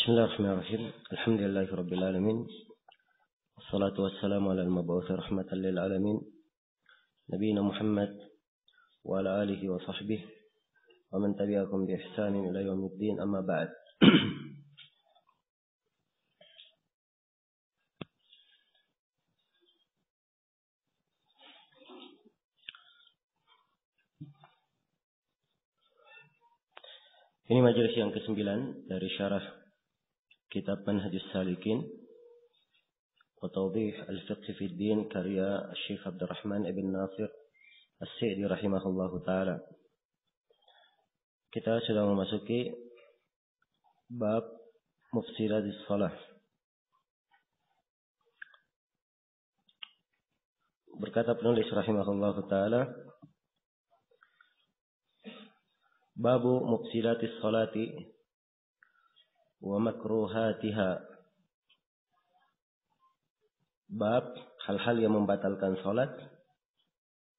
Bismillahirrahmanirrahim. Alhamdulillahirabbil alamin. Wassalatu wassalamu ala al-mab'uts rahmatan lil alamin. Nabiyina Muhammad wa ala alihi wa sahbihi wa man tabi'akum bi ihsanin ila yaumiddin, amma ba'd. Ini majelis yang ke-9 dari syarah kitab Manhajus Salikin wa Tawdih al-Fiqh fi ad-Din karya Syekh Abdurrahman ibn Nasir As-Sa'di rahimahullahu taala. Kita sudah memasuki bab mufsidatis shalah. Berkata penulis rahimahullahu taala, babu mufsidatis sholati wa makruhatiha. Bab hal-hal yang membatalkan salat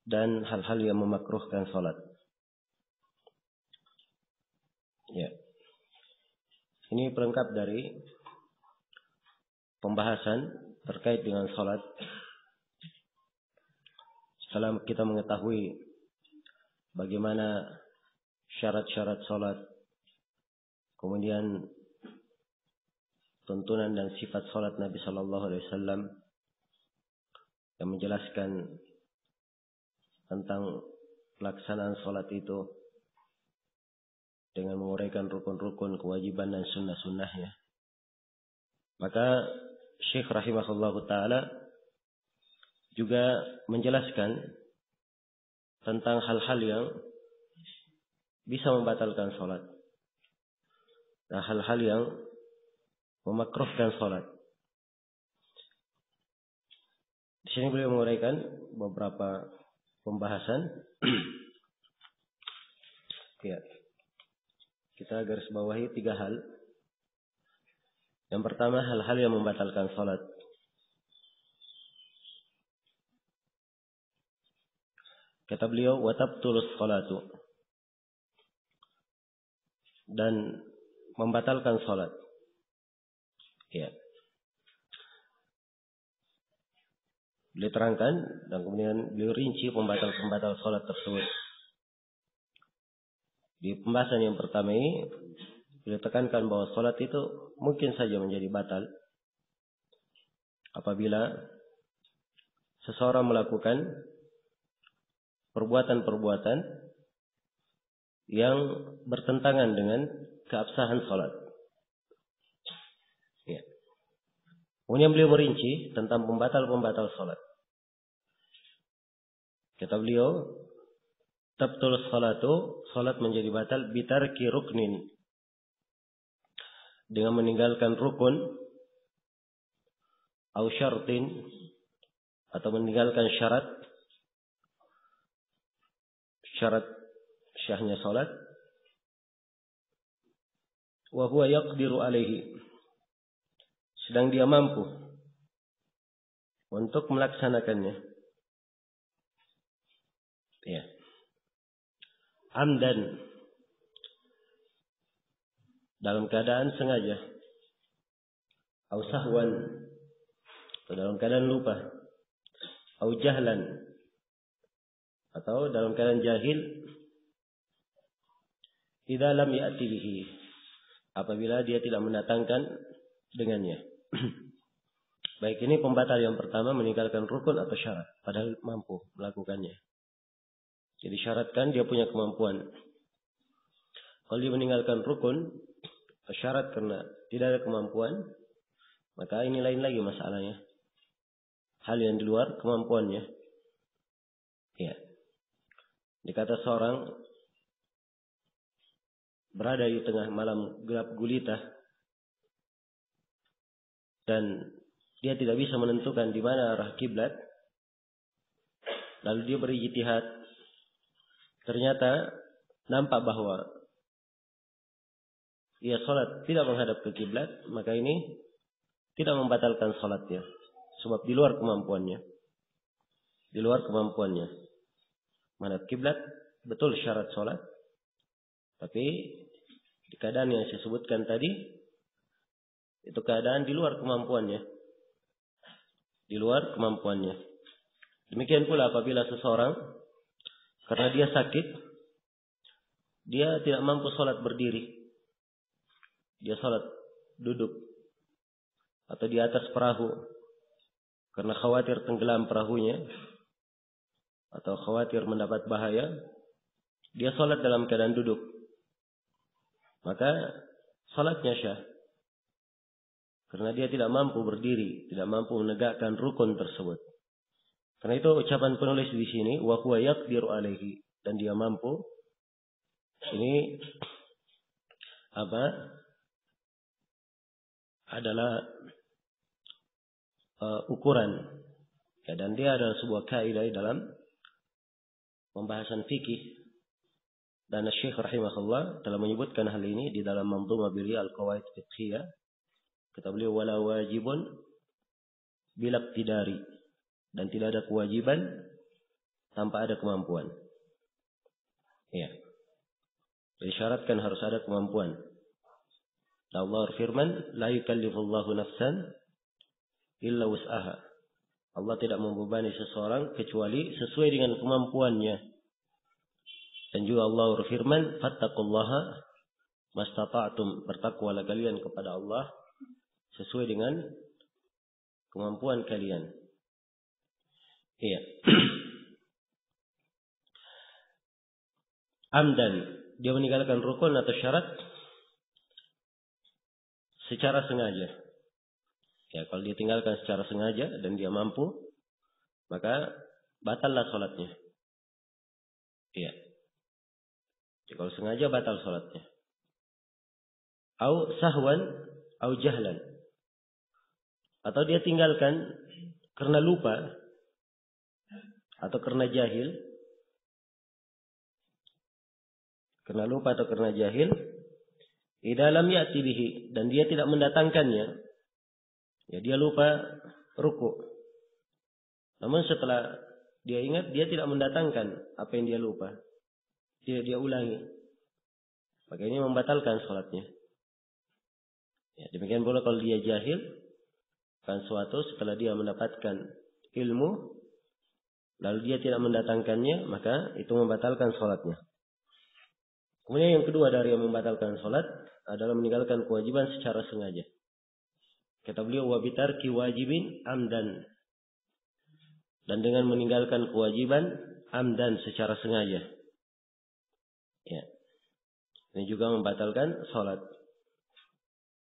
dan hal-hal yang memakruhkan salat. Ya. Ini pelengkap dari pembahasan terkait dengan salat. Setelah kita mengetahui bagaimana syarat-syarat salat, kemudian tuntunan dan sifat salat Nabi sallallahu alaihi wasallam yang menjelaskan tentang pelaksanaan salat itu dengan menguraikan rukun-rukun, kewajiban dan sunnah-sunnahnya. Maka Syekh rahimahullahu taala juga menjelaskan tentang hal-hal yang bisa membatalkan salat dan hal-hal yang memakruhkan salat. Di sini beliau menguraikan beberapa pembahasan. Ya. Kita garis bawahi 3 hal. Yang pertama, hal-hal yang membatalkan salat. Kata beliau, wa tabtulus salatu, dan membatalkan salat. Ya. Beliau terangkan dan kemudian beliau rinci pembatal-pembatal salat tersebut. Di pembahasan yang pertama ini beliau tekankan bahwa salat itu mungkin saja menjadi batal apabila seseorang melakukan perbuatan-perbuatan yang bertentangan dengan keabsahan salat. Ya. Kemudian beliau merinci tentang pembatal-pembatal salat. Kata beliau, tabtul salatu, salat menjadi batal bitarki ruknin, dengan meninggalkan rukun, au syartin, atau meninggalkan syarat syahnya salat, wa huwa yaqdiru alaihi, sedang dia mampu untuk melaksanakannya. Ya. Amdan, dalam keadaan sengaja, au sahwan, atau dalam keadaan lupa, au jahlan, atau dalam keadaan jahil, idza lam ya'ti bihi, apabila dia tidak mendatangkan dengannya. Baik, ini pembatal yang pertama, meninggalkan rukun atau syarat padahal mampu melakukannya. Jadi syaratkan dia punya kemampuan. Kalau dia meninggalkan rukun atau syarat karena tidak ada kemampuan, maka ini lain lagi masalahnya. Hal yang di luar kemampuannya. Ya. Dikata seorang berada di tengah malam gelap gulita dan dia tidak bisa menentukan di mana arah kiblat, lalu dia berijtihad, ternyata nampak bahwa ia salat tidak menghadap ke kiblat, maka ini tidak membatalkan salatnya, sebab di luar kemampuannya. Di luar kemampuannya. Menghadap kiblat betul syarat salat, tapi di keadaan yang saya sebutkan tadi, Itu keadaan di luar kemampuannya. Di luar kemampuannya. Demikian pula apabila seseorang karena dia sakit, dia tidak mampu sholat berdiri. Dia sholat duduk atau di atas perahu karena khawatir tenggelam perahunya atau khawatir mendapat bahaya, dia sholat dalam keadaan duduk. Maka sholatnya syah. Karena dia tidak mampu berdiri, tidak mampu menegakkan rukun tersebut. Karena itu ucapan penulis di sini, wa huwa yaqdiru alaihi, dan dia mampu. Ini adalah ukuran. Ya, dan dia adalah sebuah kaidah dalam pembahasan fikih. Dan Syekh rahimahullah telah menyebutkan hal ini di dalam Manzumah beliau Al-Qawaid Fiqhiyah. Kata beliau, wala wajibun bila iqtidari, dan tidak ada kewajiban tanpa ada kemampuan. Ya. Disyaratkan harus ada kemampuan. Allah berfirman, la yukallifullahu nafsan illa wus'aha. Allah tidak membebani seseorang kecuali sesuai dengan kemampuannya. Dan juga Allah berfirman, fattaqullaha mastata'tum, bertakwalah kalian kepada Allah sesuai dengan kemampuan kalian. Iya. Amdan, dia meninggalkan rukun atau syarat secara sengaja. Ya, kalau dia tinggalkan secara sengaja dan dia mampu, maka batallah sholatnya. Iya. Jadi, kalau sengaja batal sholatnya. Au sahwan, au jahlan. Atau dia tinggalkan karena lupa atau karena jahil. Karena lupa atau karena jahil. Idza lam ya'ti bihi, dan dia tidak mendatangkannya. Ya, dia lupa ruku. Namun setelah dia ingat, dia tidak mendatangkan apa yang dia lupa. Dia ulangi. Maka ini membatalkan sholatnya. Ya, demikian pula kalau dia jahil kan suatu, setelah dia mendapatkan ilmu lalu dia tidak mendatangkannya, maka itu membatalkan sholatnya. Kemudian yang kedua dari yang membatalkan sholat adalah meninggalkan kewajiban secara sengaja. Kata beliau, wa bitarki wajibin amdan, dan dengan meninggalkan kewajiban amdan secara sengaja. Ya. Ini juga membatalkan sholat.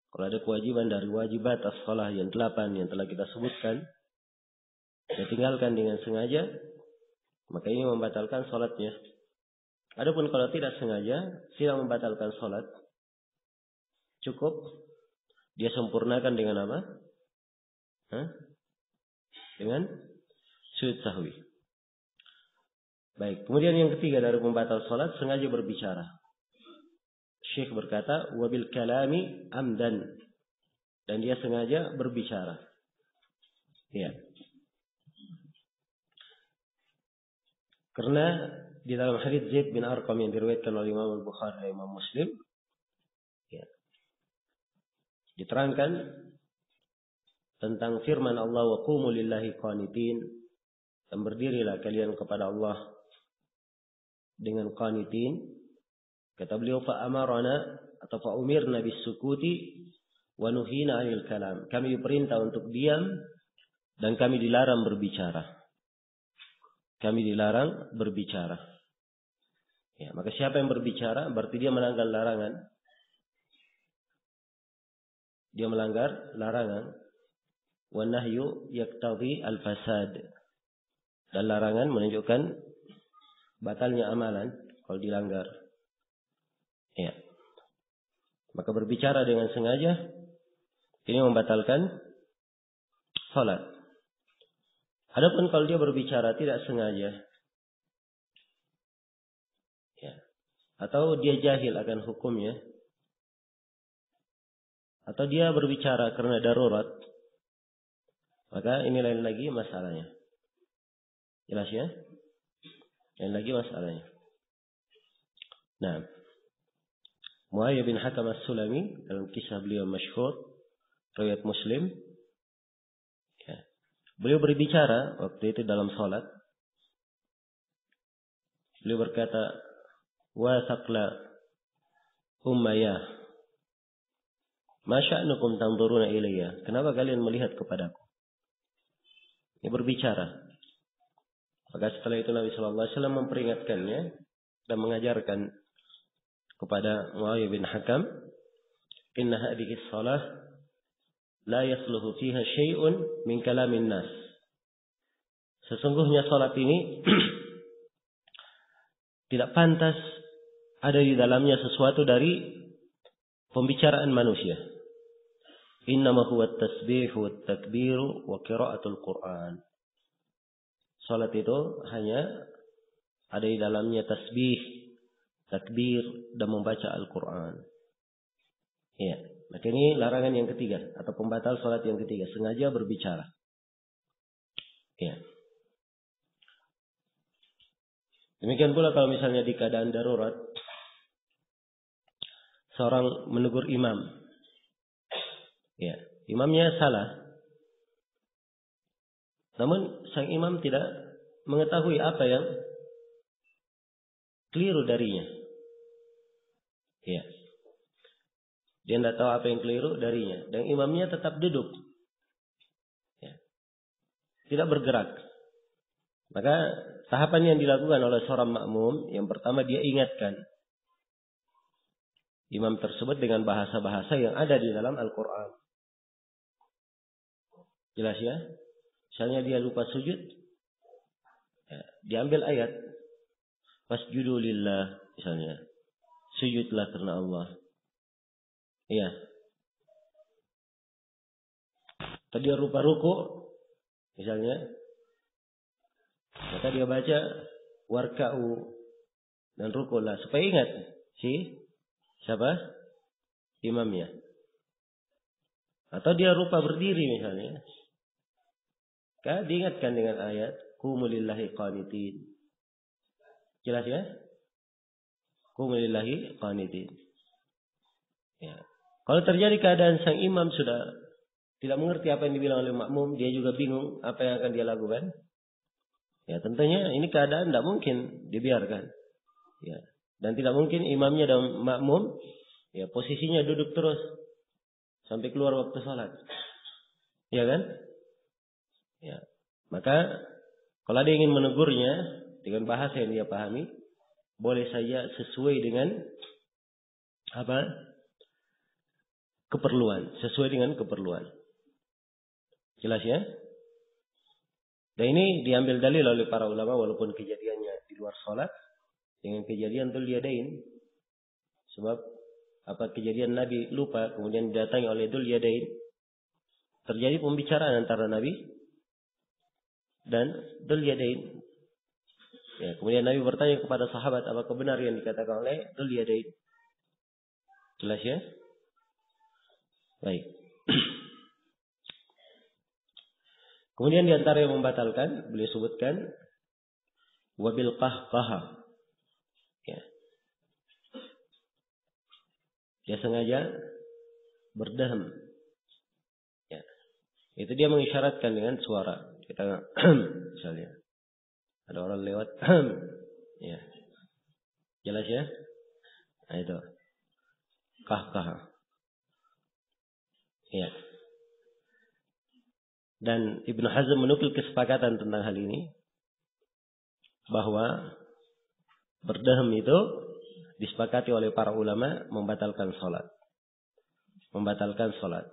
Kalau ada kewajiban dari wajibat as-shalah yang 8 yang telah kita sebutkan, dia tinggalkan dengan sengaja, maka ini membatalkan sholatnya. Adapun kalau tidak sengaja, tidak membatalkan sholat, cukup dia sempurnakan dengan apa? Dengan sujud sahwi. Baik, kemudian yang ketiga dari pembatal sholat, sengaja berbicara. Syekh berkata, wabil kalami amdan, dan dia sengaja berbicara. Ya. Karena di dalam hadits Zaid bin Arqam yang diriwayatkan oleh Imam Al-Bukhari dan Imam Muslim, ya, diterangkan tentang firman Allah, wa qumu lillahi qanitin, dan berdirilah kalian kepada Allah dengan qanitin. Kata beliau, fa amarana atau fa umirna bis sukuti wa nuhina 'anil kalam. Kami diperintah untuk diam dan kami dilarang berbicara. Kami dilarang berbicara. Ya, maka siapa yang berbicara berarti dia melanggar larangan. Dia melanggar larangan. Wa nahyu yaqtadi al-fasad. Dan larangan menunjukkan batalnya amalan kalau dilanggar. Ya. Maka berbicara dengan sengaja ini membatalkan salat. Adapun kalau dia berbicara tidak sengaja, ya, atau dia jahil akan hukumnya, atau dia berbicara karena darurat, maka ini lain lagi masalahnya. Jelas ya? Lain lagi masalahnya. Nah, Muayyah bin Hakam As-Sulami dalam kisah beliau masyhur, riwayat Muslim. Ya. Beliau berbicara waktu itu dalam salat. Beliau berkata, "Wa thaqla Umayyah, ma sya'nukum tanzuruna ilayya?" Kenapa kalian melihat kepadaku? Dia berbicara. Maka setelah itu Nabi sallallahu alaihi wasallam memperingatkannya dan mengajarkan kepada Muawiyah bin Hakam, "Inna hadhihi shalah la yasluhu fiha syai'un min kalamin nas." Sesungguhnya salat ini tidak pantas ada di dalamnya sesuatu dari pembicaraan manusia. Innama huwa at-tasbih wa at-takbir wa qira'atul Qur'an. Salat itu hanya ada di dalamnya tasbih, takbir, dan membaca Al-Quran. Ya, maka ini larangan yang ketiga atau pembatal salat yang ketiga, sengaja berbicara. Ya. Demikian pula kalau misalnya di keadaan darurat, seorang menegur imam. Ya, imamnya salah. Namun sang imam tidak mengetahui apa yang keliru darinya. Ya. Dia tidak tahu apa yang keliru darinya. Dan imamnya tetap duduk. Ya. Tidak bergerak. Maka tahapan yang dilakukan oleh seorang makmum, yang pertama dia ingatkan imam tersebut dengan bahasa-bahasa yang ada di dalam Al-Quran. Jelas ya? Misalnya dia lupa sujud, ya, diambil ayat wasjudu lillah misalnya, sujudlah karena Allah. Iya. Atau dia lupa ruku misalnya, maka dia baca warka'u dan rukulah supaya ingat siapa imamnya. Atau dia lupa berdiri misalnya, maka diingatkan dengan ayat qumu lillahi qanitin. Jelas ya? Qumu lillahi qanitin. Ya. Kalau terjadi keadaan sang imam sudah tidak mengerti apa yang dibilang oleh makmum, dia juga bingung apa yang akan dia lakukan. Ya, tentunya ini keadaan tidak mungkin dibiarkan. Ya. Dan tidak mungkin imamnya dan makmum ya posisinya duduk terus sampai keluar waktu salat. Ya kan? Ya. Maka kalau ada yang ingin menegurnya dengan bahasa yang dia pahami, boleh saja sesuai dengan keperluan, sesuai dengan keperluan. Jelas ya? Dan ini diambil dalil oleh para ulama walaupun kejadiannya di luar salat dengan kejadian Dzul Yadain. Sebab kejadian Nabi lupa kemudian didatangi oleh Dzul Yadain. Terjadi pembicaraan antara Nabi dan Dzul Yadain. Ya, kemudian Nabi bertanya kepada sahabat apakah benar yang dikatakan oleh Dzul Yadain. Jelas ya? Baik. Kemudian di antara yang membatalkan, beliau sebutkan wabil qahqaha. Ya. Dia sengaja berdaham. Ya. Itu dia mengisyaratkan dengan suara. Kita misalnya ada orang lewat, ya. Jelas ya? Nah, itu. Qahqaha. Ya. Dan Ibnu Hazm menukil kesepakatan tentang hal ini bahwa berdaham itu disepakati oleh para ulama membatalkan salat. Membatalkan salat.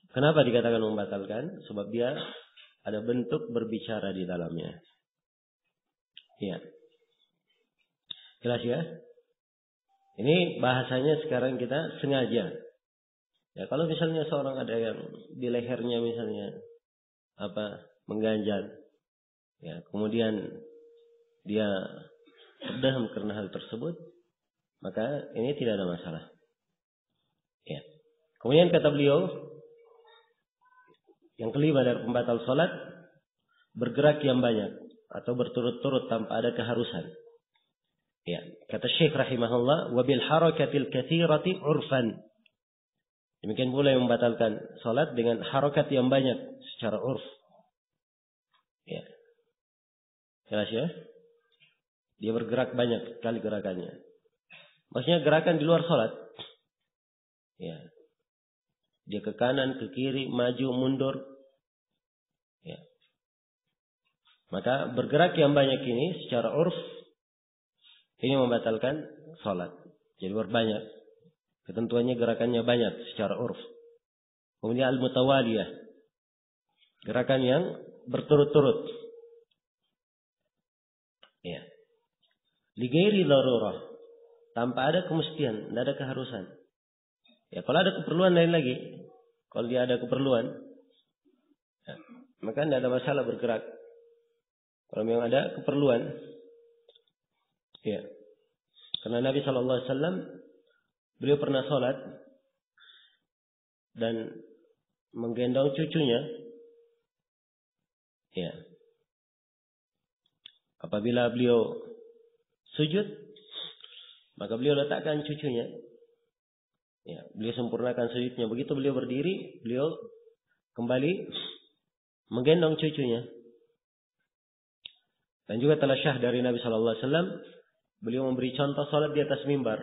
Kenapa dikatakan membatalkan? Sebab dia ada bentuk berbicara di dalamnya. Ya. Jelas ya? Ini bahasanya sekarang kita sengaja. Ya, kalau misalnya seorang ada yang di lehernya misalnya mengganjal, ya, kemudian dia berdaham karena hal tersebut, maka ini tidak ada masalah. Ya. Kemudian kata beliau, yang kelima dari pembatal salat, bergerak yang banyak atau berturut-turut tanpa ada keharusan. Ya, kata Syekh rahimahullah, wabil harakatil katsirati urfan. Demikian pula yang membatalkan salat dengan harokat yang banyak secara urf. Ya. Jelas ya? Dia bergerak banyak kali gerakannya. Maksudnya gerakan di luar salat. Ya. Dia ke kanan, ke kiri, maju, mundur. Ya. Maka bergerak yang banyak ini secara urf ini membatalkan salat. Jadi berbanyak. Ketentuannya gerakannya banyak secara urf. Kemudian al-mutawaliyah. Gerakan yang berturut-turut. Ya. Lighairi darurah. Tanpa ada kemestian, tidak ada keharusan. Ya, kalau ada keperluan lain lagi. Kalau dia ada keperluan, ya, maka tidak ada masalah bergerak. Kalau memang ada keperluan, ya. Karena Nabi SAW, beliau pernah sholat dan menggendong cucunya. Ya. Apabila beliau sujud, maka beliau letakkan cucunya. Ya, beliau sempurnakan sujudnya. Begitu beliau berdiri, beliau kembali menggendong cucunya. Dan juga telah syah dari Nabi SAW, beliau memberi contoh salat di atas mimbar.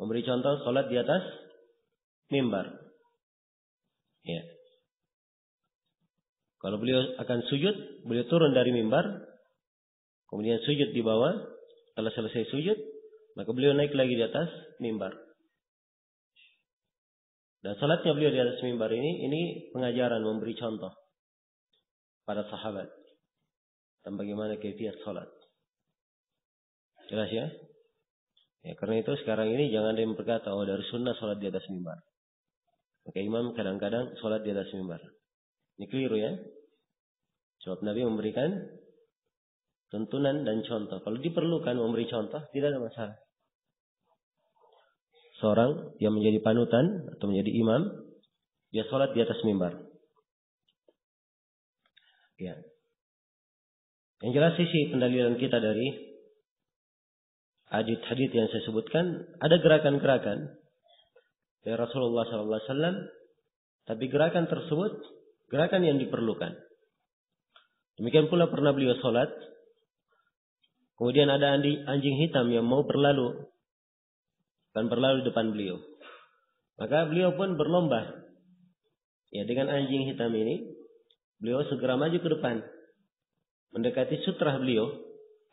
Memberi contoh salat di atas mimbar. Ya. Kalau beliau akan sujud, beliau turun dari mimbar, kemudian sujud di bawah. Setelah selesai sujud, maka beliau naik lagi di atas mimbar. Dan salatnya beliau di atas mimbar ini pengajaran, memberi contoh pada sahabat tentang bagaimana kaifiat salat. Jelas ya? Ya, karena itu sekarang ini jangan ada yang berkata, oh dari sunnah salat di atas mimbar. Maka imam kadang-kadang salat di atas mimbar. Ini keliru ya. Sebab Nabi memberikan tuntunan dan contoh. Kalau diperlukan memberi contoh, tidak ada masalah. Seorang yang menjadi panutan atau menjadi imam, dia sholat di atas mimbar. Ya. Yang jelas sisi pendalilan kita dari hadits yang saya sebutkan, ada gerakan-gerakan dari Rasulullah SAW, tapi gerakan tersebut gerakan yang diperlukan. Demikian pula pernah beliau sholat, kemudian ada anjing hitam yang mau berlalu dan berlalu di depan beliau. Maka beliau pun berlomba. Ya, dengan anjing hitam ini, beliau segera maju ke depan, mendekati sutra beliau,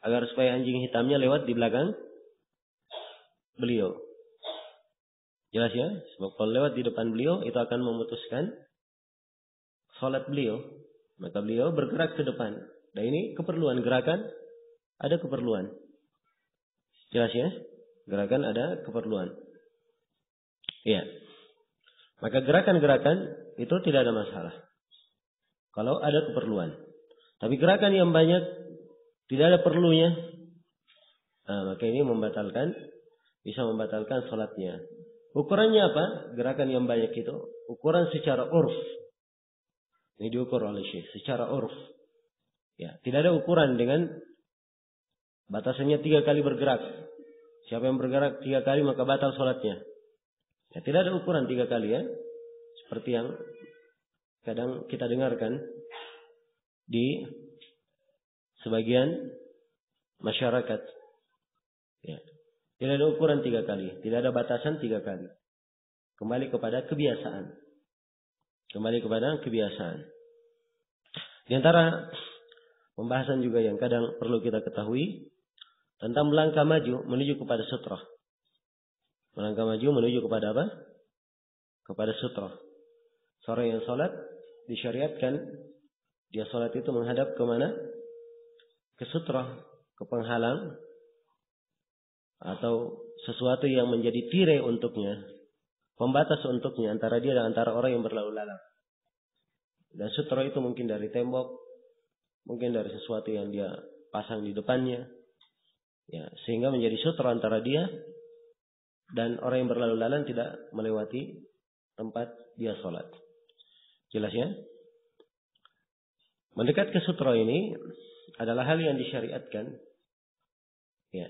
agar supaya anjing hitamnya lewat di belakang beliau. Jelas ya? Sebab kalau lewat di depan beliau, itu akan memutuskan sholat beliau. Maka beliau bergerak ke depan. Dan ini keperluan gerakan, ada keperluan. Jelas ya? Gerakan ada keperluan. Iya. Maka gerakan-gerakan itu tidak ada masalah. Kalau ada keperluan. Tapi gerakan yang banyak tidak ada perlunya, maka ini bisa membatalkan salatnya. Ukurannya apa? Gerakan yang banyak itu ukuran secara urf. Ini diukur oleh Syekh secara urf. Ya, tidak ada ukuran dengan batasannya 3 kali bergerak. Siapa yang bergerak 3 kali maka batal salatnya. Ya, tidak ada ukuran 3 kali ya. Seperti yang kadang kita dengarkan di sebagian masyarakat. Ya. Tidak ada ukuran 3 kali. Tidak ada batasan 3 kali. Kembali kepada kebiasaan. Di antara pembahasan juga yang kadang perlu kita ketahui tentang melangkah maju menuju kepada sutrah. Melangkah maju menuju kepada apa? Kepada sutrah. Seorang yang salat disyariatkan dia salat itu menghadap ke mana? Ke sutrah, ke penghalang atau sesuatu yang menjadi tirai untuknya, pembatas untuknya antara dia dan antara orang yang berlalu lalang. Dan sutra itu mungkin dari tembok, mungkin dari sesuatu yang dia pasang di depannya, ya, sehingga menjadi sutra antara dia dan orang yang berlalu lalang tidak melewati tempat dia sholat. Jelas ya? Mendekat ke sutra ini adalah hal yang disyariatkan, ya.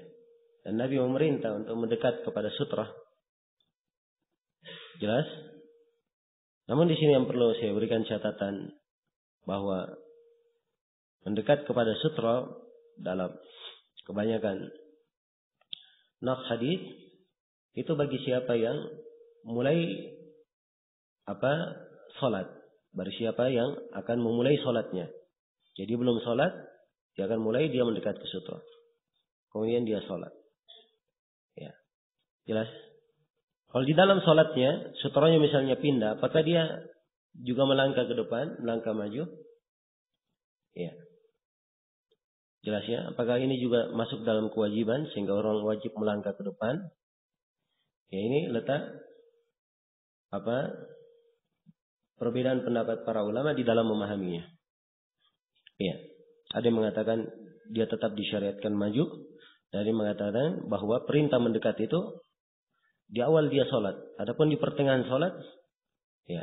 Dan Nabi memerintah untuk mendekat kepada sutra. Jelas? Namun di sini yang perlu saya berikan catatan bahwa mendekat kepada sutra dalam kebanyakan nas hadis itu bagi siapa yang mulai salat, bagi siapa yang akan memulai salatnya. Jadi belum salat, dia akan mulai dia mendekat ke sutra. Kemudian dia salat. Ya. Jelas? Kalau di dalam salatnya, sutranya misalnya pindah, apakah dia juga melangkah ke depan, melangkah maju? Ya. Jelas ya? Apakah ini juga masuk dalam kewajiban sehingga orang wajib melangkah ke depan? Ya, ini letak perbedaan pendapat para ulama di dalam memahaminya. Ya. Ada yang mengatakan dia tetap disyariatkan maju, dan ada yang mengatakan bahwa perintah mendekat itu di awal dia sholat. Adapun di pertengahan sholat, ya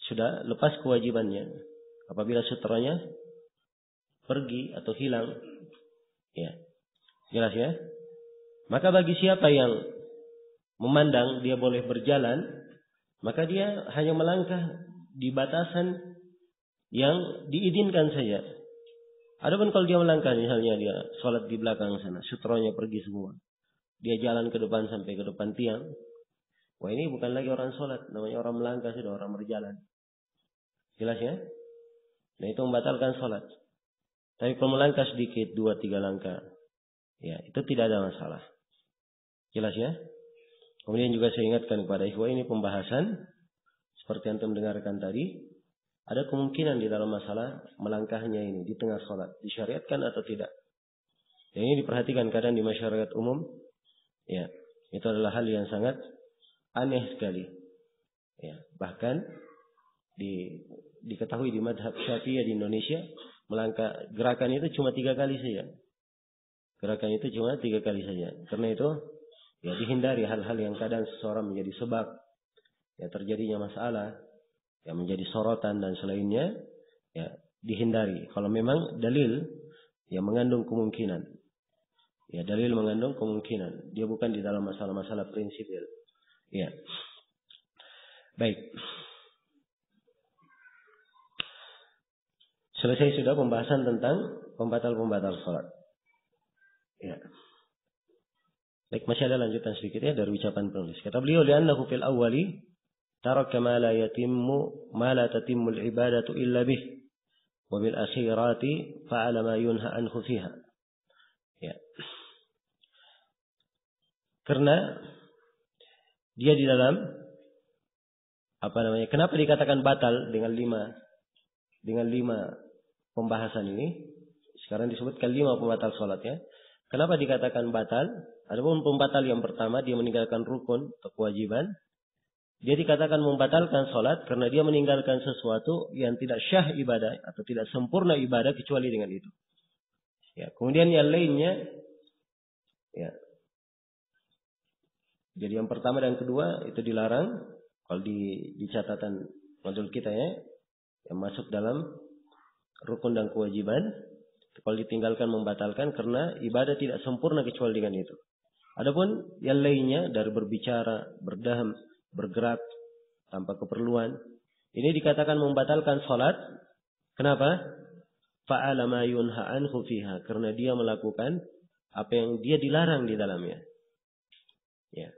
sudah lepas kewajibannya. Apabila sutranya pergi atau hilang, ya jelas ya. Maka bagi siapa yang memandang dia boleh berjalan, maka dia hanya melangkah di batasan yang diizinkan saja. Adapun kalau dia melangkah, misalnya dia sholat di belakang sana, sutranya pergi semua. Dia jalan ke depan sampai ke depan tiang. Wah, ini bukan lagi orang sholat. Namanya orang melangkah, sudah orang berjalan. Jelas ya? Nah, itu membatalkan sholat. Tapi kalau melangkah sedikit, 2-3 langkah, ya itu tidak ada masalah. Jelas ya? Kemudian juga saya ingatkan kepada ikhwah, ini pembahasan seperti yang antum dengarkan tadi. Ada kemungkinan di dalam masalah melangkahnya ini di tengah sholat. Disyariatkan atau tidak. Yang ini diperhatikan kadang di masyarakat umum. Ya, itu adalah hal yang sangat aneh sekali. Ya, bahkan diketahui di madhab Syafi'iyah di Indonesia, melangkah gerakan itu cuma 3 kali saja. Gerakan itu cuma 3 kali saja. Karena itu, ya dihindari hal-hal yang kadang seseorang menjadi sebab ya terjadinya masalah, yang menjadi sorotan dan selainnya, ya dihindari. Kalau memang dalil yang mengandung kemungkinan. Ya, dalil mengandung kemungkinan. Dia bukan di dalam masalah-masalah prinsipil. Ya. Baik. Selesai sudah pembahasan tentang pembatal-pembatal salat. Ya. Baik, masih ada lanjutan sedikit ya dari ucapan penulis. Kata beliau, "Li'annahu fil awwali taraka ma la tatimmu al-ibadatu illa bih, wa bil akhirati fa'ala ma yunha anhu fiha." Ya. Karena dia di dalam kenapa dikatakan batal dengan 5 pembahasan ini? Sekarang disebutkan 5 pembatal salat ya. Kenapa dikatakan batal? Adapun pembatal yang pertama, dia meninggalkan rukun atau kewajiban. Dia dikatakan membatalkan salat karena dia meninggalkan sesuatu yang tidak syah ibadah atau tidak sempurna ibadah kecuali dengan itu. Ya, kemudian yang lainnya, ya. Jadi yang pertama dan kedua itu dilarang kalau di catatan modul kita ya, yang masuk dalam rukun dan kewajiban. Kalau ditinggalkan membatalkan karena ibadah tidak sempurna kecuali dengan itu. Adapun yang lainnya dari berbicara, berdaham, bergerak tanpa keperluan, ini dikatakan membatalkan salat. Kenapa? Fa'ala ma yunha anhu fiha, karena dia melakukan apa yang dia dilarang di dalamnya. Ya.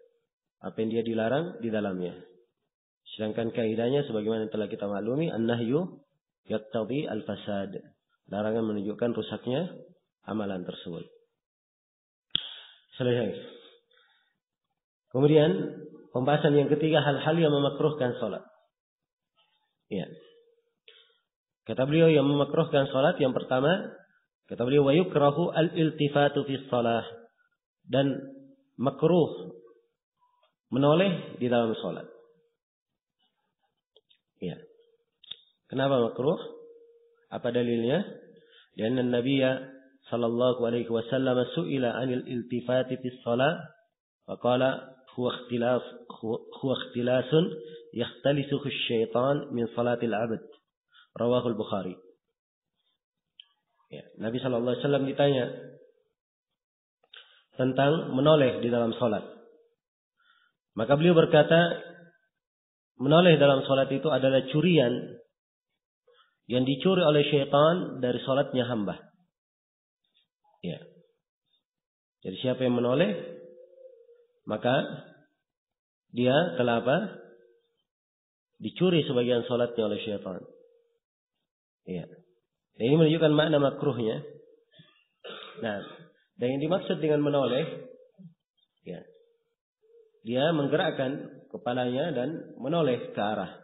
Apa yang dia dilarang di dalamnya. Sedangkan kaidahnya sebagaimana telah kita maklumi, an-nahyu yaqtadi al-fasad. Larangan menunjukkan rusaknya amalan tersebut. Selesai. Kemudian pembahasan yang ketiga, hal-hal yang memakruhkan salat. Ya. Kata beliau yang memakruhkan salat yang pertama, kata beliau wa yukrahu al-iltifatu fi shalah, dan makruh menoleh di dalam salat. Ya. Kenapa makruh? Apa dalilnya? Karena Nabi sallallahu alaihi wasallam su'ila 'anil iltifati fi shalah, faqala huwa ikhtilasun yakhtalisuhu asy-syaitan min salatil 'abd. Rawahul Bukhari. Ya, Nabi sallallahu alaihi wasallam ditanya tentang menoleh di dalam salat. Maka beliau berkata, menoleh dalam salat itu adalah curian yang dicuri oleh syaitan dari salatnya hamba. Ya. Jadi siapa yang menoleh, maka dia telah apa? Dicuri sebagian salatnya oleh syaitan. Ya. Dan ini menunjukkan makna makruhnya. Nah, dan yang dimaksud dengan menoleh, ya, dia menggerakkan kepalanya dan menoleh ke arah.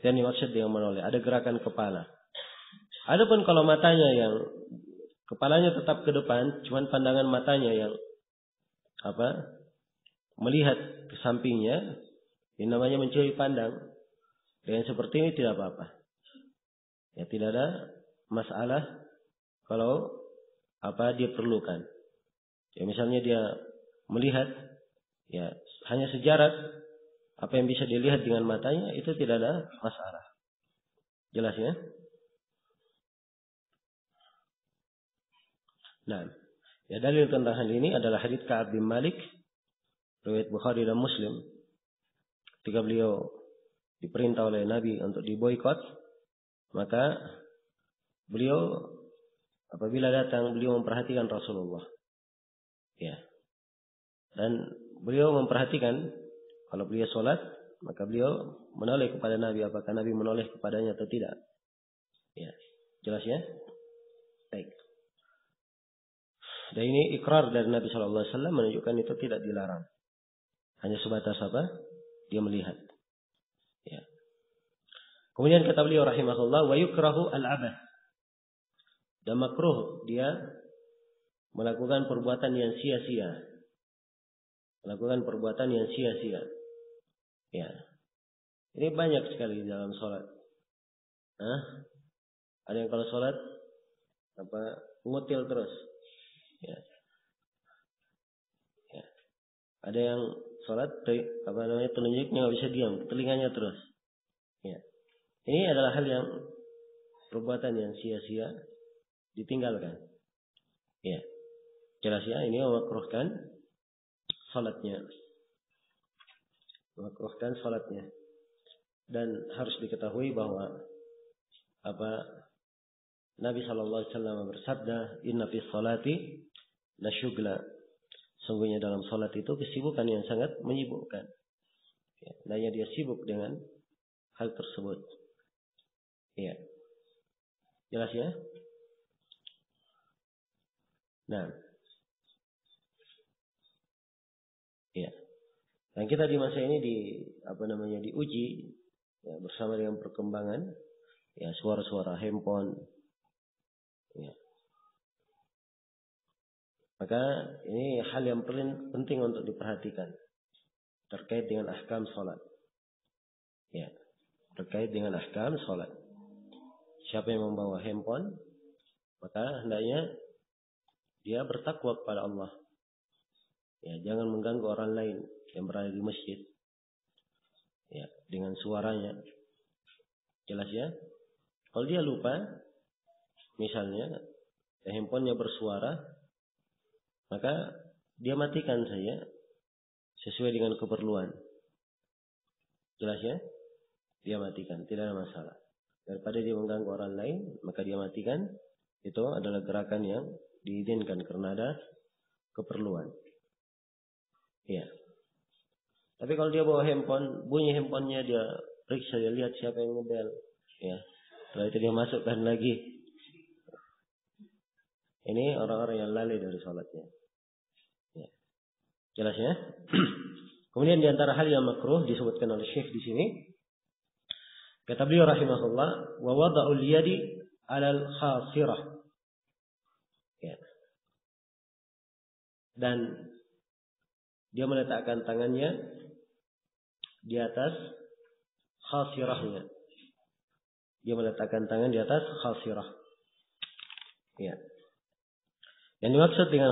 Dan dimaksud dengan menoleh, ada gerakan kepala. Adapun kalau matanya yang kepalanya tetap ke depan, cuman pandangan matanya yang melihat ke sampingnya, ini namanya mencuri pandang. Dengan seperti ini tidak apa-apa. Ya, tidak ada masalah kalau dia perlukan. Ya, misalnya dia melihat, ya hanya sejarak apa yang bisa dilihat dengan matanya, itu tidak ada masalah. Jelas ya? Nah, ya dalil tentang hal ini adalah hadits Ka'ab bin Malik, riwayat Bukhari dan Muslim. Ketika beliau diperintah oleh Nabi untuk diboikot, maka beliau apabila datang, beliau memperhatikan Rasulullah. Ya. Dan beliau memperhatikan kalau beliau sholat, maka beliau menoleh kepada Nabi, apakah Nabi menoleh kepadanya atau tidak. Ya. Jelas ya? Baik. Dan ini ikrar dari Nabi SAW menunjukkan itu tidak dilarang. Hanya sebatas dia melihat. Ya. Kemudian kata beliau rahimahullah, wa yukrahu al-abath. Dan makruh dia melakukan perbuatan yang sia-sia. Melakukan perbuatan yang sia-sia. Ya. Ini banyak sekali dalam sholat. Ada yang kalau sholat ngutil terus. Ya. Ya. Ada yang sholat telunjuknya nggak bisa diam, telinganya terus. Ya. Ini adalah hal yang perbuatan yang sia-sia ditinggalkan. Ya. Jelas ya, ini memakruhkan salatnya. Memakruhkan salatnya. Dan harus diketahui bahwa Nabi SAW bersabda, "Inna fi salati la syughla." Sungguhnya dalam salat itu kesibukan yang sangat menyibukkan. Ya, hanya dia sibuk dengan hal tersebut. Ya. Jelas ya? Nah. Ya. Dan kita di masa ini diuji ya, bersama dengan perkembangan ya suara-suara handphone. Ya. Maka ini hal yang penting untuk diperhatikan terkait dengan ahkam salat. Ya. Terkait dengan ahkam salat. Siapa yang membawa handphone, maka hendaknya dia bertakwa kepada Allah. Ya, jangan mengganggu orang lain yang berada di masjid. Ya, dengan suaranya. Jelas ya? Kalau dia lupa, misalnya handphonenya bersuara, maka dia matikan saja sesuai dengan keperluan. Jelas ya? Dia matikan, tidak ada masalah. Daripada dia mengganggu orang lain, maka dia matikan. Itu adalah gerakan yang diizinkan karena ada keperluan. Ya. Tapi kalau dia bawa handphone, bunyi handphonenya, dia periksa, dia lihat siapa yang ngebel. Ya. Setelah itu dia masukkan lagi. Ini orang-orang yang lalai dari salatnya. Ya. Jelas ya? Kemudian di antara hal yang makruh disebutkan oleh Syekh di sini, kata beliau rahimahullah, wa wada'ul yadi 'alal khasirah. Ya. Dan dia meletakkan tangannya di atas khasirahnya. Dia meletakkan tangan di atas khasirah. Ya. Yang dimaksud dengan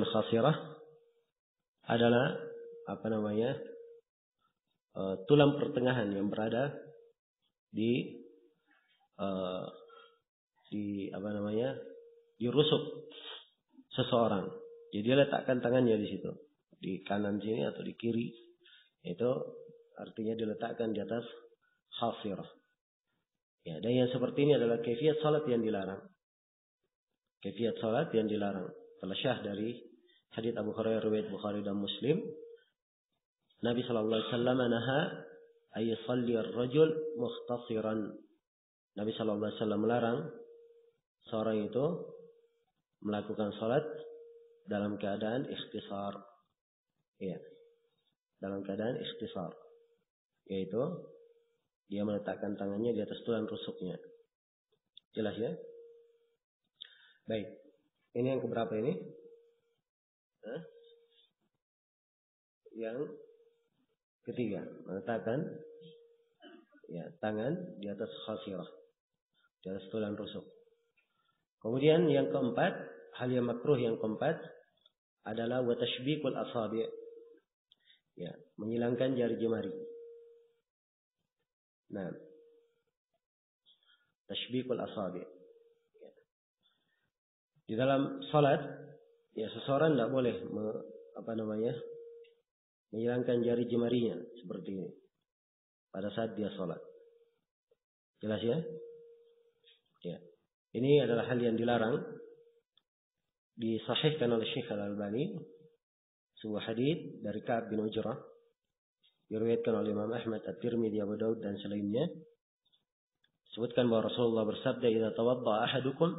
khasirah adalah tulang pertengahan yang berada di rusuk seseorang. Jadi dia letakkan tangannya di situ, di kanan sini atau di kiri. Itu artinya diletakkan di atas khafirah. Ya, dan yang seperti ini adalah kaifiyat salat yang dilarang. Kaifiyat salat yang dilarang. Telah syah dari hadits Abu Hurairah riwayat Bukhari dan Muslim. Nabi sallallahu alaihi wasallam naha ay yusalli ar-rajul mukhtasiran. Nabi sallallahu alaihi wasallam melarang seorang itu melakukan salat dalam keadaan ikhtisar. Ya. Dalam keadaan ikhtisar. Yaitu dia meletakkan tangannya di atas tulang rusuknya. Jelas ya? Baik. Ini yang keberapa ini? Yang ketiga, meletakkan ya tangan di atas khasirah, di atas tulang rusuk. Kemudian yang keempat, hal yang makruh yang keempat adalah wa tashbiqul asabi'. Ya, menghilangkan jari jemari. Nah, tashbiqul asabi'. Ya. Di dalam salat, ya seseorang tidak boleh menghilangkan jari jemarinya seperti ini pada saat dia salat. Jelas ya? Ya. Ini adalah hal yang dilarang. Disahihkan oleh Syekh Al-Albani sebuah hadits dari Ka'ab bin Ujrah, diriwayatkan oleh Imam Ahmad, At-Tirmidzi, Abu Daud dan selainnya. Sebutkan bahwa Rasulullah bersabda, "Idza tawadda'a ahadukum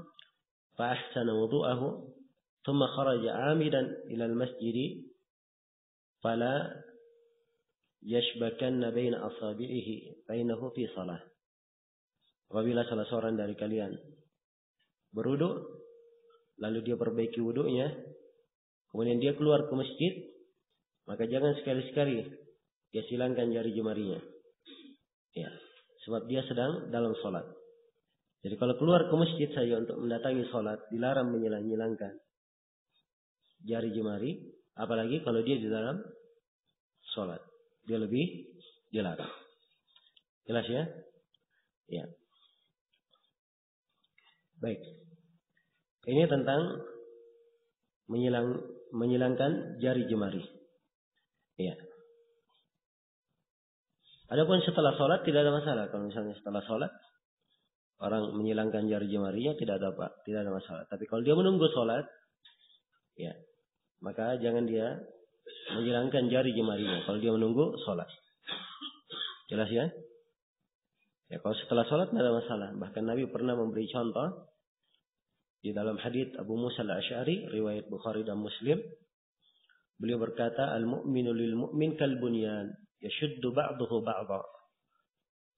fa ahsana wudu'ahu, thumma kharaja 'amidan ila al-masjid, fala yashbakanna baina asabi'ihi bainahu fi shalah." Apabila salah seorang dari kalian berwudu, lalu dia perbaiki wudunya, kemudian dia keluar ke masjid, maka jangan sekali-sekali dia silangkan jari jemarinya. Ya, sebab dia sedang dalam salat. Jadi kalau keluar ke masjid saja untuk mendatangi salat, dilarang menyilangkan jari jemari, apalagi kalau dia di dalam salat. Dia lebih dilarang. Jelas ya? Ya. Baik. Ini tentang menyilangkan jari jemari. Ya. Adapun setelah sholat tidak ada masalah. Kalau misalnya setelah sholat orang menyilangkan jari jemarinya tidak ada masalah. Tapi kalau dia menunggu sholat, ya, maka jangan dia menyilangkan jari jemarinya kalau dia menunggu sholat. Jelas ya? Ya, kalau setelah sholat tidak ada masalah. Bahkan Nabi pernah memberi contoh di dalam hadits Abu Musa al-Asy'ari riwayat Bukhari dan Muslim. Beliau berkata, "Al-mu'minu lil-mu'min kal-bunyan, yashuddu ba'duhu ba'dha."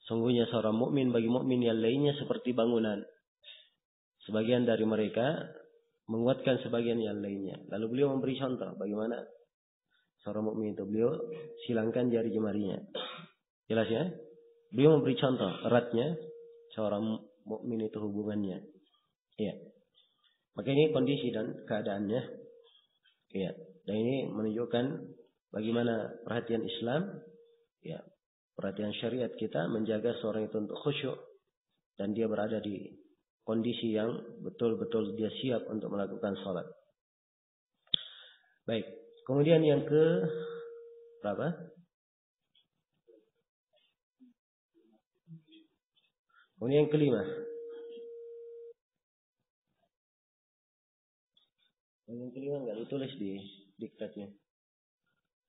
Sungguhnya seorang mukmin bagi mukmin yang lainnya seperti bangunan. Sebagian dari mereka menguatkan sebagian yang lainnya. Lalu beliau memberi contoh bagaimana seorang mukmin itu. Beliau silangkan jari jemarinya. Jelas ya? Beliau memberi contoh eratnya seorang mukmin itu hubungannya. Iya. Maka ini kondisi dan keadaannya. Iya. Dan ini menunjukkan bagaimana perhatian Islam, ya, perhatian syariat kita menjaga seorang itu untuk khusyuk dan dia berada di kondisi yang betul-betul dia siap untuk melakukan salat. Baik. Kemudian yang ke berapa? Kemudian yang kelima. Yang kelima nggak ditulis di diktatnya,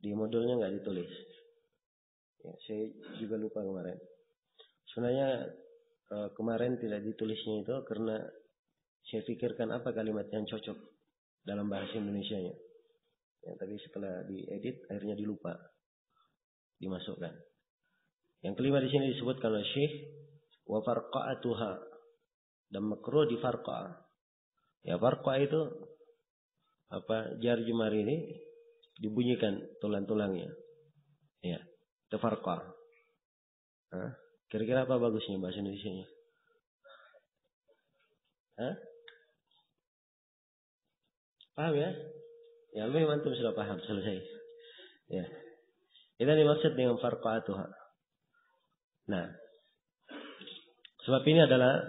di modulnya nggak ditulis. Ya, saya juga lupa kemarin. Sebenarnya kemarin tidak ditulisnya itu karena saya pikirkan apa kalimat yang cocok dalam bahasa Indonesianya. Ya, tapi setelah diedit akhirnya dilupa dimasukkan. Yang kelima di sini disebutkan oleh Syekh wa farqa'atuha, dan makruh di farqa'ah. Ya, farqa'ah itu jari jemari ini dibunyikan tulang-tulangnya. Ya, itu farqa'ah. Kira-kira apa bagusnya bahasa Indonesianya? Paham ya? Ya, lebih antum sudah paham, selesai. Ya. Itu dimaksud dengan farqa'atuha. Nah, sebab ini adalah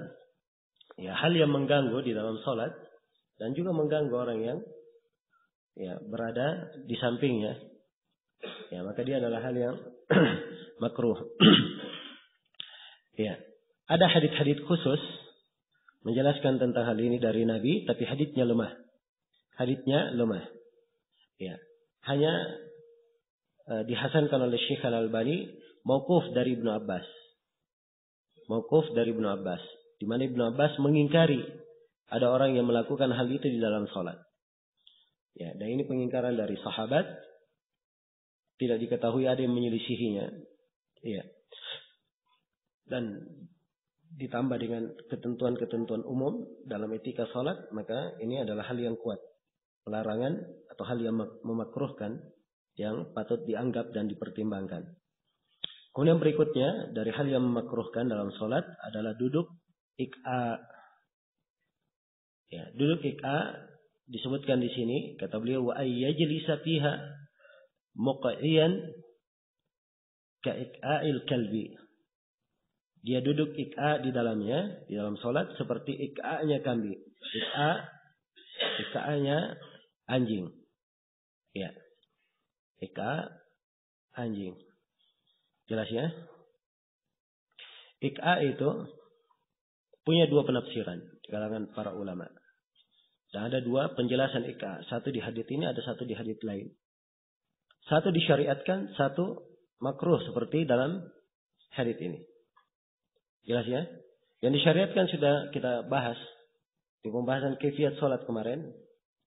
ya hal yang mengganggu di dalam salat dan juga mengganggu orang yang ya berada di sampingnya, ya maka dia adalah hal yang makruh. Ya, ada hadits-hadits khusus menjelaskan tentang hal ini dari Nabi, tapi haditsnya lemah. Haditsnya lemah. Ya, hanya dihasankan oleh Syekh Al-Albani mauquf dari Ibnu Abbas. Mauquf dari Ibnu Abbas, di mana Ibnu Abbas mengingkari ada orang yang melakukan hal itu di dalam salat. Ya, dan ini pengingkaran dari sahabat, tidak diketahui ada yang menyelisihinya. Ya. Dan ditambah dengan ketentuan-ketentuan umum dalam etika salat, maka ini adalah hal yang kuat. Pelarangan atau hal yang memakruhkan yang patut dianggap dan dipertimbangkan. Kemudian berikutnya dari hal yang memakruhkan dalam salat adalah duduk iqa. Ya, duduk iqa disebutkan di sini, kata beliau, wa ayyajlisa fiha muq'iyan ka iqa'il kalbi. Dia duduk iqa di dalamnya, di dalam salat seperti iqa'nya kambing. Iqa'nya anjing. Ya. Iqa anjing. Jelas ya? Iqa itu punya dua penafsiran di kalangan para ulama. Dan ada dua penjelasan iqa. Satu di hadits ini, ada satu di hadits lain. Satu disyariatkan, satu makruh seperti dalam hadits ini. Jelas ya? Yang disyariatkan sudah kita bahas di pembahasan kaifiyat salat kemarin.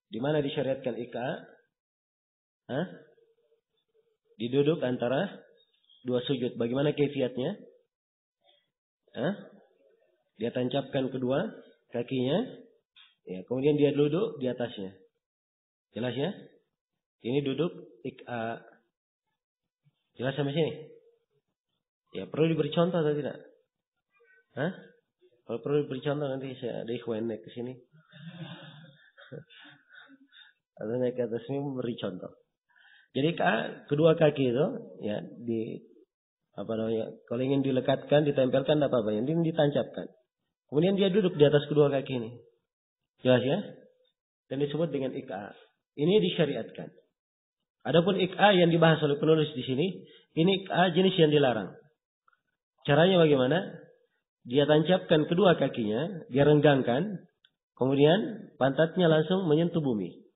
Di mana disyariatkan iqa? Diduduk antara dua sujud. Bagaimana kaifiyatnya? Dia tancapkan kedua kakinya, ya, kemudian dia duduk di atasnya. Jelas ya? Ini duduk iqa. Jelas sampai sini? Ya, perlu diberi contoh atau tidak? Kalau perlu diberi contoh nanti saya ada ikhwan naik ke sini. Atau naik ke atas ini memberi contoh. Jadi kedua kaki itu, ya, kalau ingin dilekatkan, ditempelkan, tidak apa-apa. Yang ini ditancapkan. Kemudian dia duduk di atas kedua kaki ini. Jelas ya? Dan disebut dengan iqa. Ini disyariatkan. Adapun iqa yang dibahas oleh penulis di sini, ini iqa jenis yang dilarang. Caranya bagaimana? Dia tancapkan kedua kakinya, dia renggangkan, kemudian pantatnya langsung menyentuh bumi.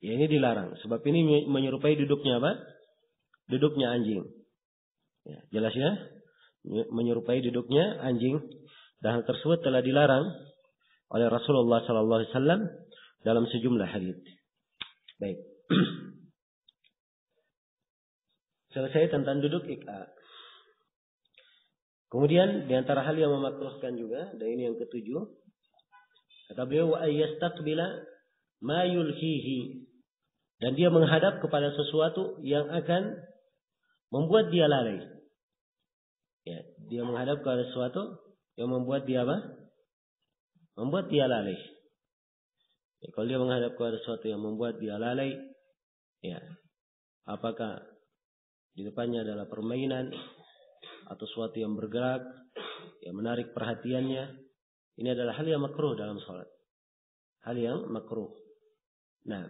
Ya, ini dilarang. Sebab ini menyerupai duduknya apa? Duduknya anjing. Ya, jelas ya? Menyerupai duduknya anjing. Dan hal tersebut telah dilarang oleh Rasulullah SAW dalam sejumlah hadits. Baik. Selesai tentang duduk iqa. Kemudian di antara hal yang memakruhkan juga, dan ini yang ketujuh, kata beliau, wa ayyastaqbila ma yulhihi. Dan dia menghadap kepada sesuatu yang akan membuat dia lalai. Ya, dia menghadap kepada sesuatu yang membuat dia apa? Membuat dia lalai. Ya, kalau dia menghadap kepada sesuatu yang membuat dia lalai, ya, apakah di depannya adalah permainan atau sesuatu yang bergerak, yang menarik perhatiannya, ini adalah hal yang makruh dalam salat. Hal yang makruh. Nah,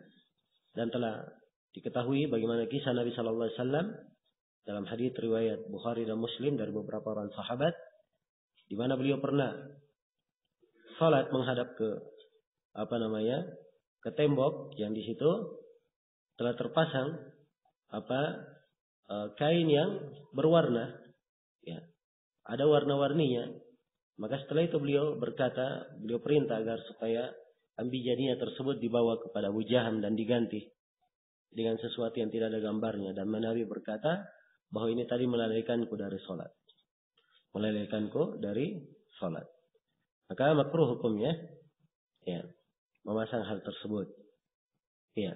dan telah diketahui bagaimana kisah Nabi Sallallahu Alaihi Wasallam dalam hadits riwayat Bukhari dan Muslim dari beberapa orang sahabat, di mana beliau pernah salat menghadap ke ke tembok yang di situ telah terpasang kain yang berwarna, ya, ada warna-warninya. Maka setelah itu beliau perintah agar supaya ambijaniya tersebut dibawa kepada Abu Jaham dan diganti dengan sesuatu yang tidak ada gambarnya. Dan Nabi berkata bahwa ini tadi melalaikanku dari salat. Melalaikanku dari salat. Maka makruh hukumnya, ya, memasang hal tersebut. Ya.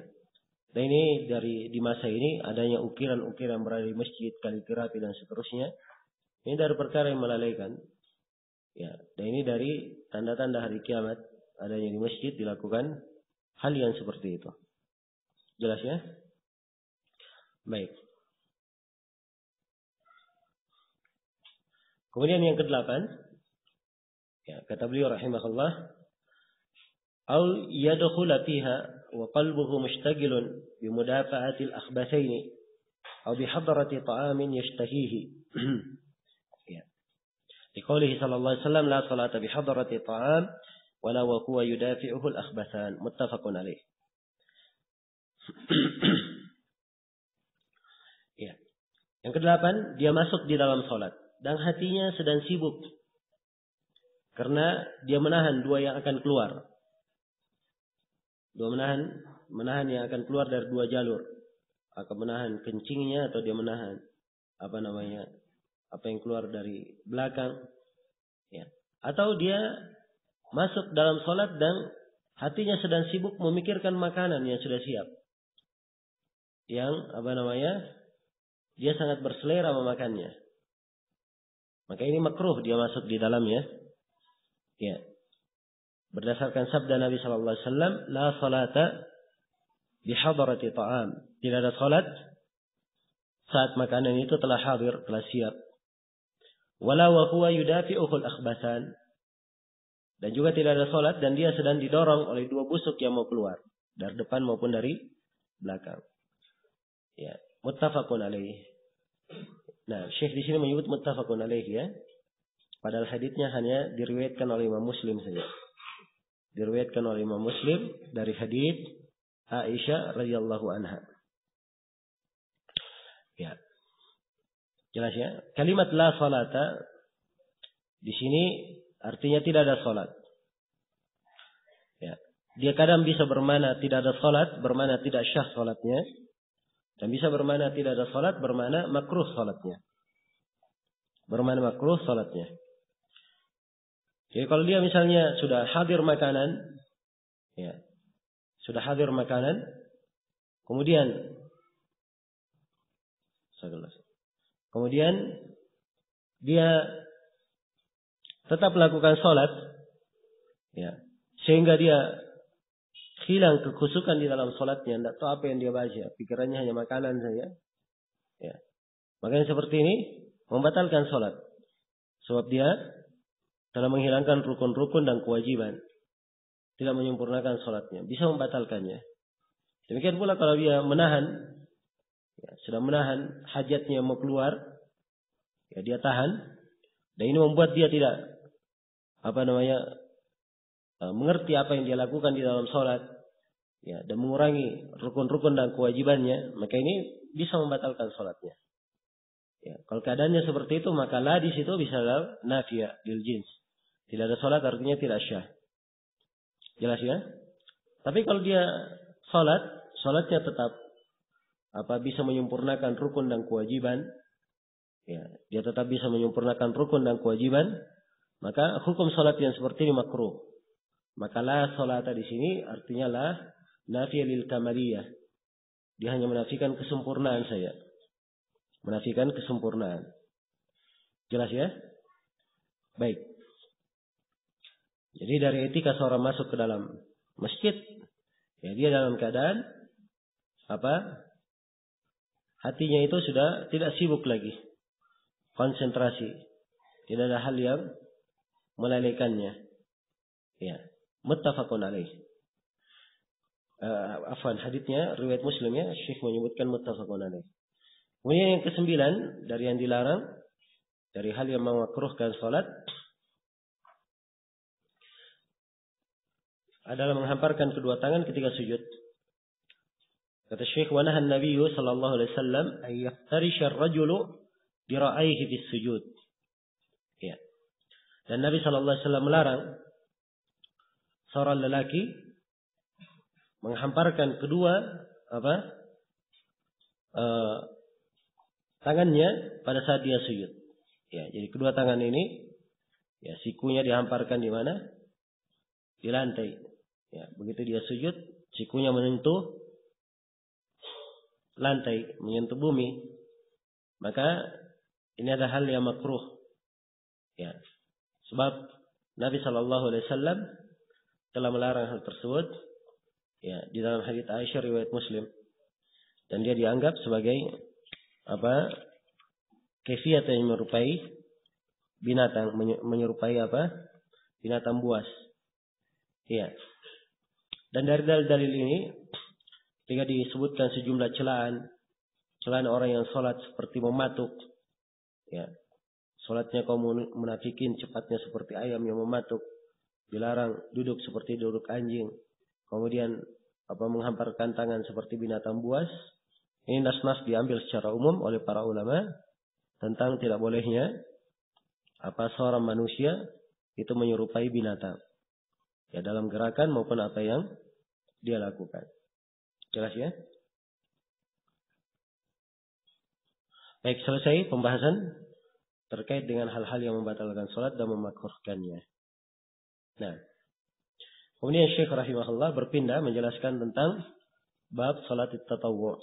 Dan ini di masa ini adanya ukiran-ukiran berada di masjid, kaligrafi dan seterusnya. Ini dari perkara yang melalaikan. Ya. Dan ini dari tanda-tanda hari kiamat, adanya di masjid dilakukan hal yang seperti itu. Jelas ya? Baik. Kemudian yang ke-8, ya, kata beliau rahimahullah, au yadkhula fiha, وقلبه مشتغل بمدافعة الأخبثين أو بحضرة طعام يشتهيه. لقوله صلى الله عليه وسلم لا صلاة بحضرة طعام ولا وهو يدافعه الأخبثان. متفق عليه. Ya. Yang kedelapan, dia masuk di dalam sholat dan hatinya sedang sibuk karena dia menahan dua yang akan keluar. Dua menahan yang akan keluar dari dua jalur. Akan menahan kencingnya atau dia menahan apa yang keluar dari belakang. Ya. Atau dia masuk dalam sholat dan hatinya sedang sibuk memikirkan makanan yang sudah siap. Yang dia sangat berselera memakannya. Maka ini makruh dia masuk di dalamnya. Ya. Berdasarkan sabda Nabi sallallahu alaihi wasallam, la salata bi hadrati ta'am. Tidak ada salat saat makanan itu telah hadir, telah siap. Wala wa huwa yudafi'uhu al-akhbathan. Dan juga tidak ada salat dan dia sedang didorong oleh dua busuk yang mau keluar, dari depan maupun dari belakang. Ya, muttafaqun alaih. Nah, Syekh di sini menyebut muttafaqun alaih ya. Padahal haditsnya hanya diriwayatkan oleh Imam Muslim saja. Diriwayatkan oleh Imam Muslim dari hadits Aisyah radhiyallahu anha. Ya. Jelas ya? Kalimat la salata di sini artinya tidak ada salat. Ya. Dia kadang bisa bermakna tidak ada salat, bermakna tidak syah salatnya. Dan bisa bermakna tidak ada salat, bermakna makruh salatnya. Bermakna makruh salatnya. Jadi kalau dia misalnya sudah hadir makanan, ya, sudah hadir makanan, kemudian dia tetap melakukan salat, ya, sehingga dia hilang kekhusyukan di dalam salatnya, tidak tahu apa yang dia baca, pikirannya hanya makanan saja, ya. Makanya seperti ini membatalkan salat, sebab dia telah menghilangkan rukun-rukun dan kewajiban, tidak menyempurnakan salatnya, bisa membatalkannya. Demikian pula kalau dia menahan, ya, sedang menahan hajatnya mau keluar, ya dia tahan, dan ini membuat dia tidak mengerti apa yang dia lakukan di dalam salat, ya, dan mengurangi rukun-rukun dan kewajibannya, maka ini bisa membatalkan salatnya. Ya, kalau keadaannya seperti itu, maka la di situ bisa nafiyah lil jins. Tidak ada salat artinya tidak syah. Jelas ya? Tapi kalau dia salatnya tetap bisa menyempurnakan rukun dan kewajiban, ya, dia tetap bisa menyempurnakan rukun dan kewajiban, maka hukum salat yang seperti ini makruh. Maka la salata di sini artinya la nafiyah lil kamaliyah. Dia hanya menafikan kesempurnaan saja. Menafikan kesempurnaan. Jelas ya? Baik. Jadi dari etika seorang masuk ke dalam masjid, ya dia dalam keadaan hatinya itu sudah tidak sibuk lagi, konsentrasi, tidak ada hal yang melalaikannya. Ya, muttafaqun alaih. Haditsnya riwayat Muslim ya, Syekh menyebutkan muttafaqun alaih. Kemudian yang kesembilan dari yang dilarang, dari hal yang memakruhkan salat, adalah menghamparkan kedua tangan ketika sujud. Kata Syekh, wa nahan Nabiyyu sallallahu alaihi wasallam ay yaftarisha ar-rajulu dira'aihi bis sujud. Ya. Dan Nabi sallallahu alaihi wasallam melarang seorang lelaki menghamparkan kedua tangannya pada saat dia sujud. Ya, jadi kedua tangan ini, ya, sikunya dihamparkan di mana? Di lantai. Ya, begitu dia sujud, sikunya menyentuh lantai, menyentuh bumi. Maka ini ada hal yang makruh. Ya. Sebab Nabi sallallahu alaihi wasallam telah melarang hal tersebut. Ya, di dalam hadits Aisyah riwayat Muslim. Dan dia dianggap sebagai kaifiat yang menyerupai binatang, menyerupai binatang buas. Iya. Dan dari dalil ini Ketika disebutkan sejumlah celaan orang yang sholat seperti mematuk, ya, sholatnya kaum munafikin cepatnya seperti ayam yang mematuk, dilarang duduk seperti duduk anjing, kemudian menghamparkan tangan seperti binatang buas. Ini nas-nas diambil secara umum oleh para ulama tentang tidak bolehnya seorang manusia itu menyerupai binatang, ya, dalam gerakan maupun apa yang dia lakukan. Jelas ya? Baik, selesai pembahasan terkait dengan hal-hal yang membatalkan sholat dan memakruhkannya. Nah, kemudian Syekh rahimahullah berpindah menjelaskan tentang bab sholat tatawwu'.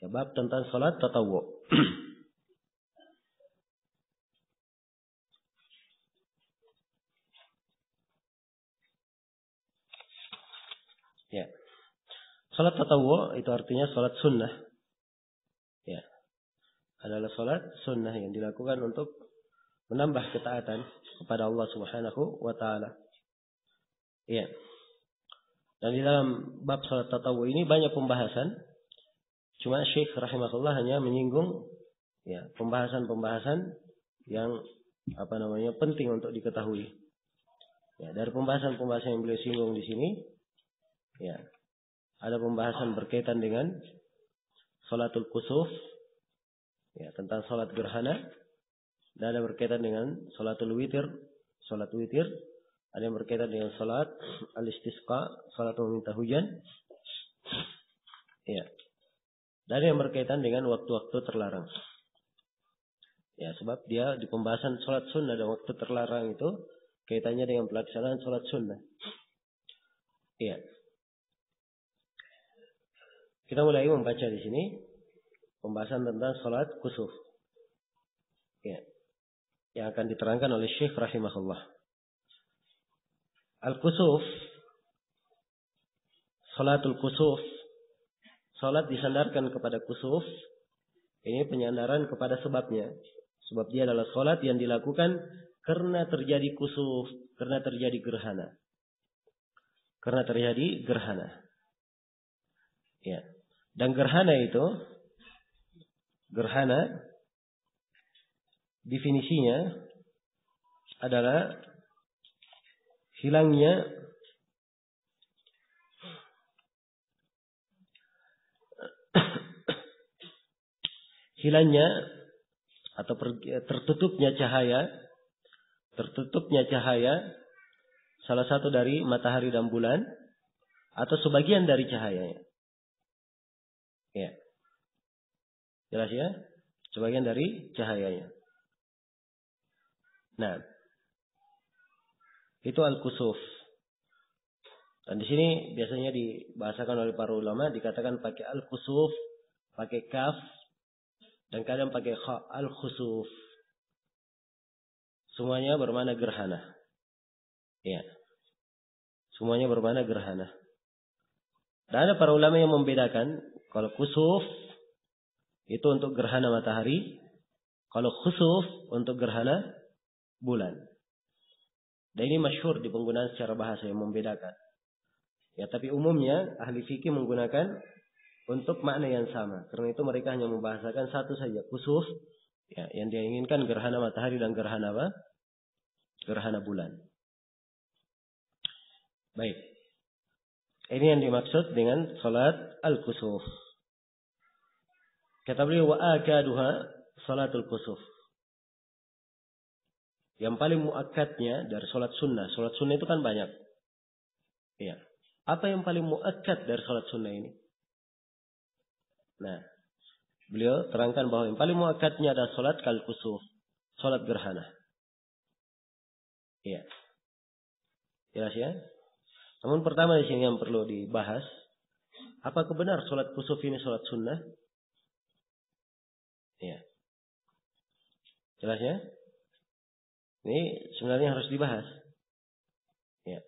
Ya, bab tentang sholat tatawwu'. Ya. Sholat tatawwu' itu artinya sholat sunnah. Ya. Adalah sholat sunnah yang dilakukan untuk menambah ketaatan kepada Allah Subhanahu wa taala. Ya. Dan di dalam bab sholat tatawwu' ini banyak pembahasan. Cuma Syekh rahimahullah hanya menyinggung, ya, pembahasan-pembahasan yang penting untuk diketahui. Ya, dari pembahasan-pembahasan yang beliau singgung di sini, ya, ada pembahasan berkaitan dengan sholatul kusuf, ya, tentang sholat gerhana, dan ada berkaitan dengan sholatul witir, sholat witir, ada yang berkaitan dengan sholat al-istisqa, sholat meminta hujan, ya, dan ada yang berkaitan dengan waktu-waktu terlarang. Ya, sebab dia di pembahasan sholat sunnah dan waktu terlarang itu kaitannya dengan pelaksanaan sholat sunnah. Iya. Kita mulai membaca di sini pembahasan tentang sholat kusuf. Ya. Yang akan diterangkan oleh Syekh rahimahullah. Al-kusuf, sholatul kusuf, sholat disandarkan kepada kusuf. Ini penyandaran kepada sebabnya. Sebab dia adalah sholat yang dilakukan karena terjadi kusuf, karena terjadi gerhana. Karena terjadi gerhana. Ya. Dan gerhana itu, gerhana definisinya adalah hilangnya atau tertutupnya cahaya salah satu dari matahari dan bulan atau sebagian dari cahayanya. Ya. Jelas ya? Sebagian dari cahayanya. Nah, itu al-kusuf. Dan di sini biasanya dibahasakan oleh para ulama dikatakan pakai al-kusuf, pakai kaf, dan kadang pakai kha, al-khusuf. Semuanya bermakna gerhana. Ya. Semuanya bermakna gerhana. Dan ada para ulama yang membedakan, kalau kusuf itu untuk gerhana matahari, kalau khusuf untuk gerhana bulan. Dan ini masyhur di penggunaan secara bahasa yang membedakan. Ya, tapi umumnya ahli fikih menggunakan untuk makna yang sama. Karena itu mereka hanya membahasakan satu saja, kusuf, ya, yang dia inginkan gerhana matahari dan gerhana apa? Gerhana bulan. Baik. Ini yang dimaksud dengan salat al-kusuf. Kata beliau, wa akaduha salatul kusuf. Yang paling muakkadnya dari salat sunnah. Salat sunnah itu kan banyak. Ya. Apa yang paling muakkad dari salat sunnah ini? Nah, beliau terangkan bahwa yang paling muakkadnya adalah salat kal-kusuf. Salat gerhana. Iya. Jelas ya? Namun pertama di sini yang perlu dibahas, apakah benar salat kusuf ini salat sunnah? Iya. Jelas ya? Ini sebenarnya harus dibahas. Ya.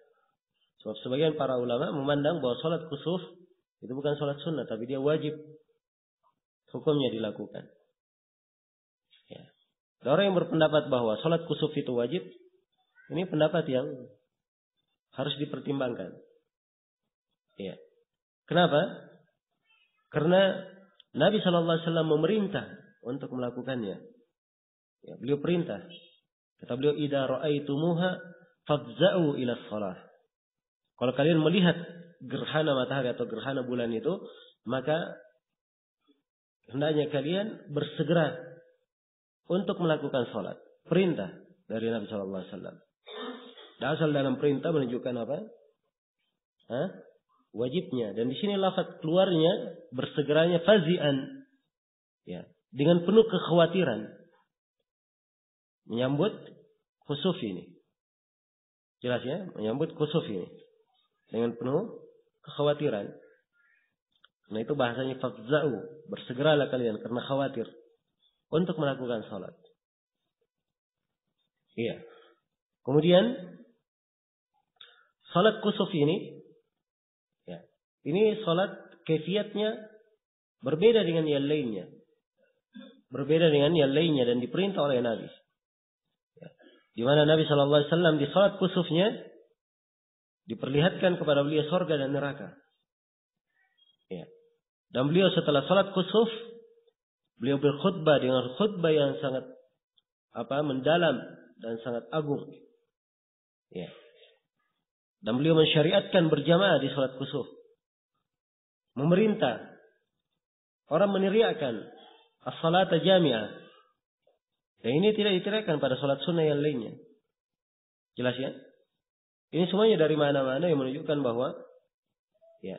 Sebab sebagian para ulama memandang bahwa salat kusuf itu bukan salat sunnah, tapi dia wajib. Hukumnya dilakukan. Ya. Ada orang yang berpendapat bahwa salat kusuf itu wajib. Ini pendapat yang harus dipertimbangkan. Ya. Kenapa? Karena Nabi SAW memerintah untuk melakukannya. Ya, beliau perintah. Kata beliau, "Idza ra'aitumuha fafza'u ila shalah." Kalau kalian melihat gerhana matahari atau gerhana bulan itu, maka hendaknya kalian bersegera untuk melakukan salat. Perintah dari Nabi SAW. Dasar dalam perintah menunjukkan apa? Wajibnya. Dan di sini lafaz keluarnya bersegeranya fazi'an. Ya, dengan penuh kekhawatiran. Menyambut khusuf ini. Jelas ya? Menyambut khusuf ini. Dengan penuh kekhawatiran. Karena itu bahasanya fafza'u. Bersegeralah kalian karena khawatir. Untuk melakukan salat. Iya. Kemudian salat khusuf ini. Ya, ini salat kaifiatnya berbeda dengan yang lainnya. Berbeda dengan yang lainnya dan diperintah oleh Nabi. Di mana Nabi SAW di salat khusufnya diperlihatkan kepada beliau surga dan neraka. Ya. Dan beliau setelah salat khusuf, beliau berkhutbah dengan khutbah yang sangat mendalam dan sangat agung. Ya. Dan beliau mensyariatkan berjamaah di salat khusuf. Memerintah orang meneriakkan as-salata jami'ah. Dan ini tidak diteriakkan pada salat sunnah yang lainnya. Jelas ya? Ini semuanya dari mana-mana yang menunjukkan bahwa ya,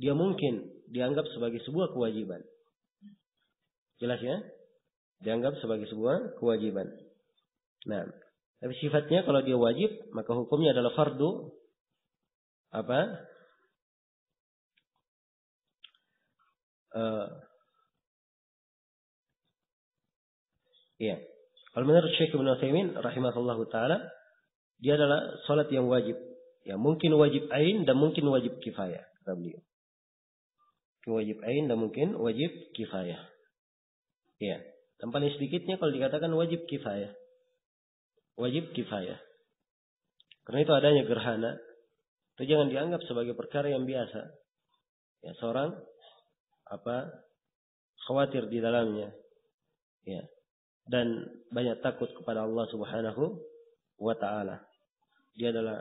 dia mungkin dianggap sebagai sebuah kewajiban. Jelas ya? Dianggap sebagai sebuah kewajiban. Nah, tapi sifatnya kalau dia wajib, maka hukumnya adalah fardu iya. Kalau menurut Syekh Ibnu Utsaimin rahimahullahu taala, dia adalah salat yang wajib. Ya, mungkin wajib ain dan mungkin wajib kifayah, kata beliau. Wajib ain dan mungkin wajib kifayah. Ya, dan paling sedikitnya kalau dikatakan wajib kifayah. Wajib kifayah. Karena itu adanya gerhana, itu jangan dianggap sebagai perkara yang biasa. Ya, seorang khawatir di dalamnya. Ya. Dan banyak takut kepada Allah Subhanahu wa taala. Dia adalah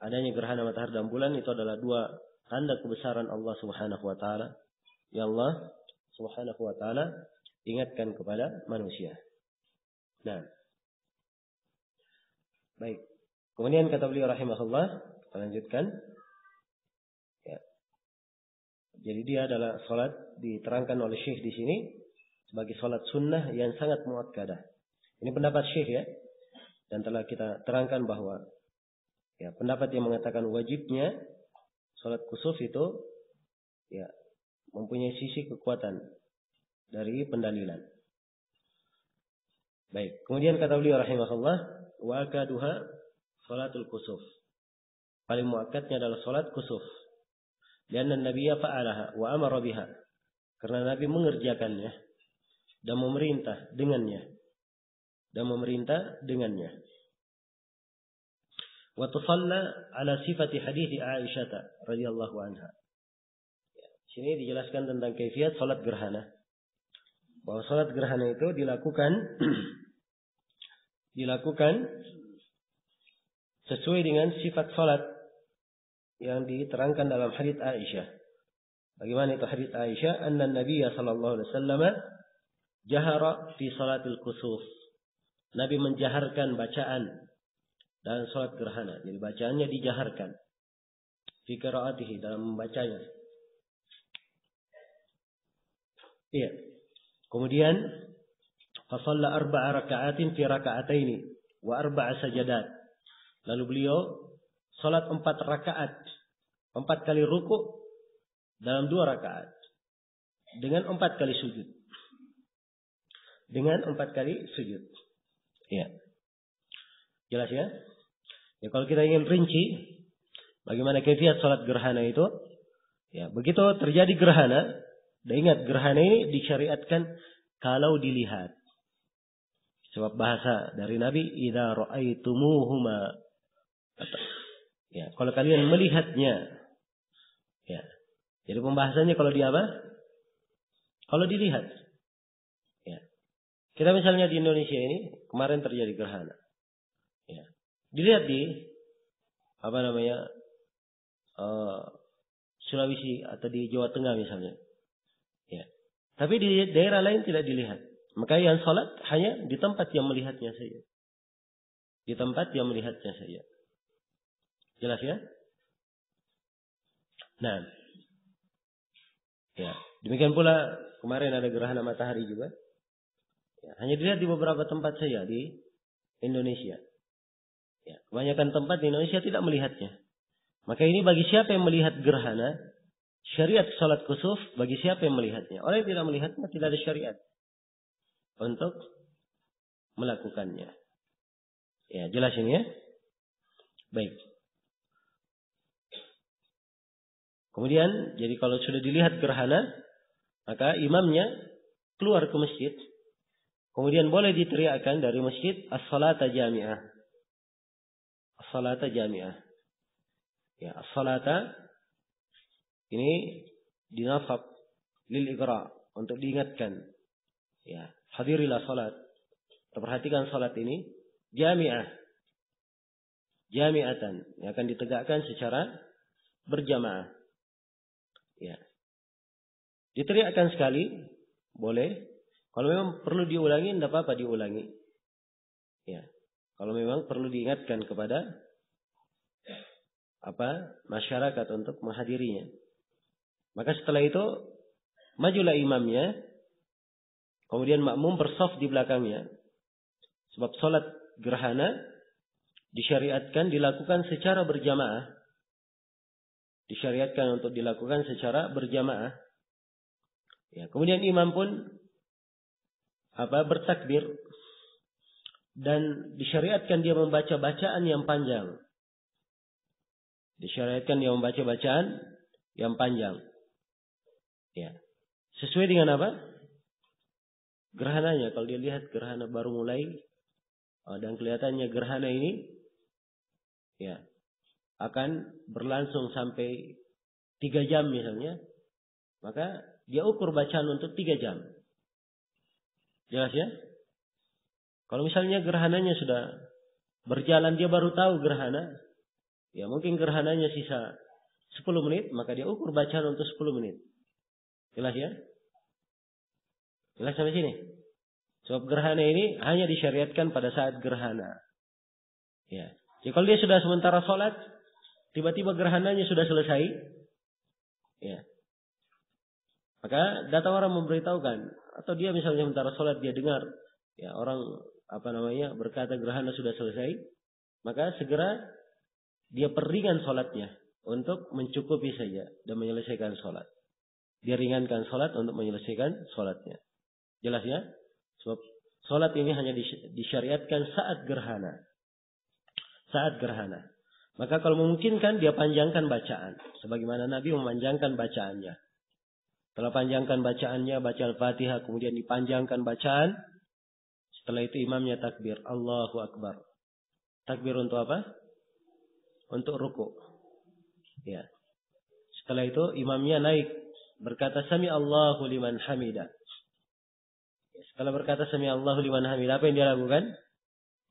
adanya gerhana matahari dan bulan itu adalah dua tanda kebesaran Allah Subhanahu wa taala. Ya Allah Subhanahu wa taala ingatkan kepada manusia. Nah. Baik. Kemudian kata beliau rahimahullah, kita lanjutkan. Ya. Jadi dia adalah salat diterangkan oleh Syekh di sini sebagai salat sunnah yang sangat muakkadah. Ini pendapat Syekh ya. Dan telah kita terangkan bahwa ya, pendapat yang mengatakan wajibnya salat khusuf itu ya mempunyai sisi kekuatan dari pendalilan. Baik, kemudian kata beliau rahimahullah, wa akaduha salatul khusuf. Paling muakkadnya adalah salat khusuf. Karena Nabi fa'alaha wa amara biha. Karena Nabi mengerjakannya dan memerintah dengannya. Wa tusalla ala sifati hadits Aisyah radhiyallahu anha. Sini dijelaskan tentang kaifiat salat gerhana. Bahwa salat gerhana itu dilakukan sesuai dengan sifat salat yang diterangkan dalam hadits Aisyah. Bagaimana itu hadits Aisyah? Anna Nabiya sallallahu alaihi wasallam jahara fi salatil khusuf. Nabi menjaharkan bacaan dalam salat gerhana. Jadi bacaannya dijaharkan. Fi qiraatihi, dalam membacanya. Iya. Kemudian fa shalla 4 raka'atin fi raka'ataini wa 4 sajadat. Lalu beliau salat 4 rakaat. 4 kali ruku dalam 2 rakaat. Dengan 4 kali sujud. Ya. Jelas ya? Ya, kalau kita ingin rinci bagaimana kaifiat salat gerhana itu, ya, begitu terjadi gerhana, dan ingat gerhana ini disyariatkan kalau dilihat. Sebab bahasa dari Nabi, idza ra'aitumuhuma. Ya, kalau kalian melihatnya, ya, Jadi pembahasannya kalau di apa? Kalau dilihat. Ya. Kita misalnya di Indonesia ini kemarin terjadi gerhana. Ya. Dilihat di Sulawesi atau di Jawa Tengah misalnya. Ya. Tapi di daerah lain tidak dilihat. Maka yang sholat hanya di tempat yang melihatnya saja. Di tempat yang melihatnya saja. Jelas ya? Nah. Ya. Demikian pula kemarin ada gerhana matahari juga. Ya. Hanya dilihat di beberapa tempat saja di Indonesia. Ya. Kebanyakan tempat di Indonesia tidak melihatnya. Maka ini bagi siapa yang melihat gerhana, syariat salat kusuf bagi siapa yang melihatnya. Orang yang tidak melihatnya tidak ada syariat untuk melakukannya. Ya, jelas ini ya. Baik. Kemudian, jadi kalau sudah dilihat gerhana, maka imamnya keluar ke masjid. Kemudian boleh diteriakkan dari masjid, as-salata jami'ah. As-salata jami'ah. Ya, as-salata ini dinasab lil igra untuk diingatkan. Ya, hadirilah salat. Perhatikan salat ini jami'ah. Jami'atan yang akan ditegakkan secara berjamaah. Ya. Diteriakkan sekali boleh. Kalau memang perlu diulangi tidak apa-apa diulangi. Ya. Kalau memang perlu diingatkan kepada masyarakat untuk menghadirinya. Maka setelah itu majulah imamnya, kemudian makmum bersaf di belakangnya. Sebab salat gerhana disyariatkan dilakukan secara berjamaah. Disyariatkan untuk dilakukan secara berjamaah. Ya, kemudian imam pun bertakbir dan disyariatkan dia membaca bacaan yang panjang. Disyariatkan dia membaca bacaan yang panjang. Ya. Sesuai dengan apa? Gerhananya. Kalau dia lihat gerhana baru mulai dan kelihatannya gerhana ini ya akan berlangsung sampai 3 jam misalnya, maka dia ukur bacaan untuk 3 jam. Jelas ya? Kalau misalnya gerhananya sudah berjalan, dia baru tahu gerhana, ya mungkin gerhananya sisa 10 menit, maka dia ukur bacaan untuk 10 menit. Jelas ya? Jelas sampai sini? Sebab gerhana ini hanya disyariatkan pada saat gerhana. Ya. Jadi kalau dia sudah sementara sholat, tiba-tiba gerhananya sudah selesai, ya. Maka datang orang memberitahukan, atau dia misalnya sementara sholat dia dengar, ya orang berkata gerhana sudah selesai, maka segera dia peringan sholatnya untuk mencukupi saja dan menyelesaikan sholat. Dia ringankan sholat untuk menyelesaikan sholatnya. Jelas ya? Sebab sholat ini hanya disyariatkan saat gerhana. Saat gerhana. Maka kalau memungkinkan dia panjangkan bacaan. Sebagaimana Nabi memanjangkan bacaannya. Setelah panjangkan bacaannya, baca Al-Fatihah, kemudian dipanjangkan bacaan. Setelah itu imamnya takbir. Allahu Akbar. Takbir untuk apa? Untuk ruku. Ya. Setelah itu imamnya naik. Berkata Sami Allahu liman hamidah. Setelah berkata Sami Allahu liman hamidah, apa yang dia lakukan?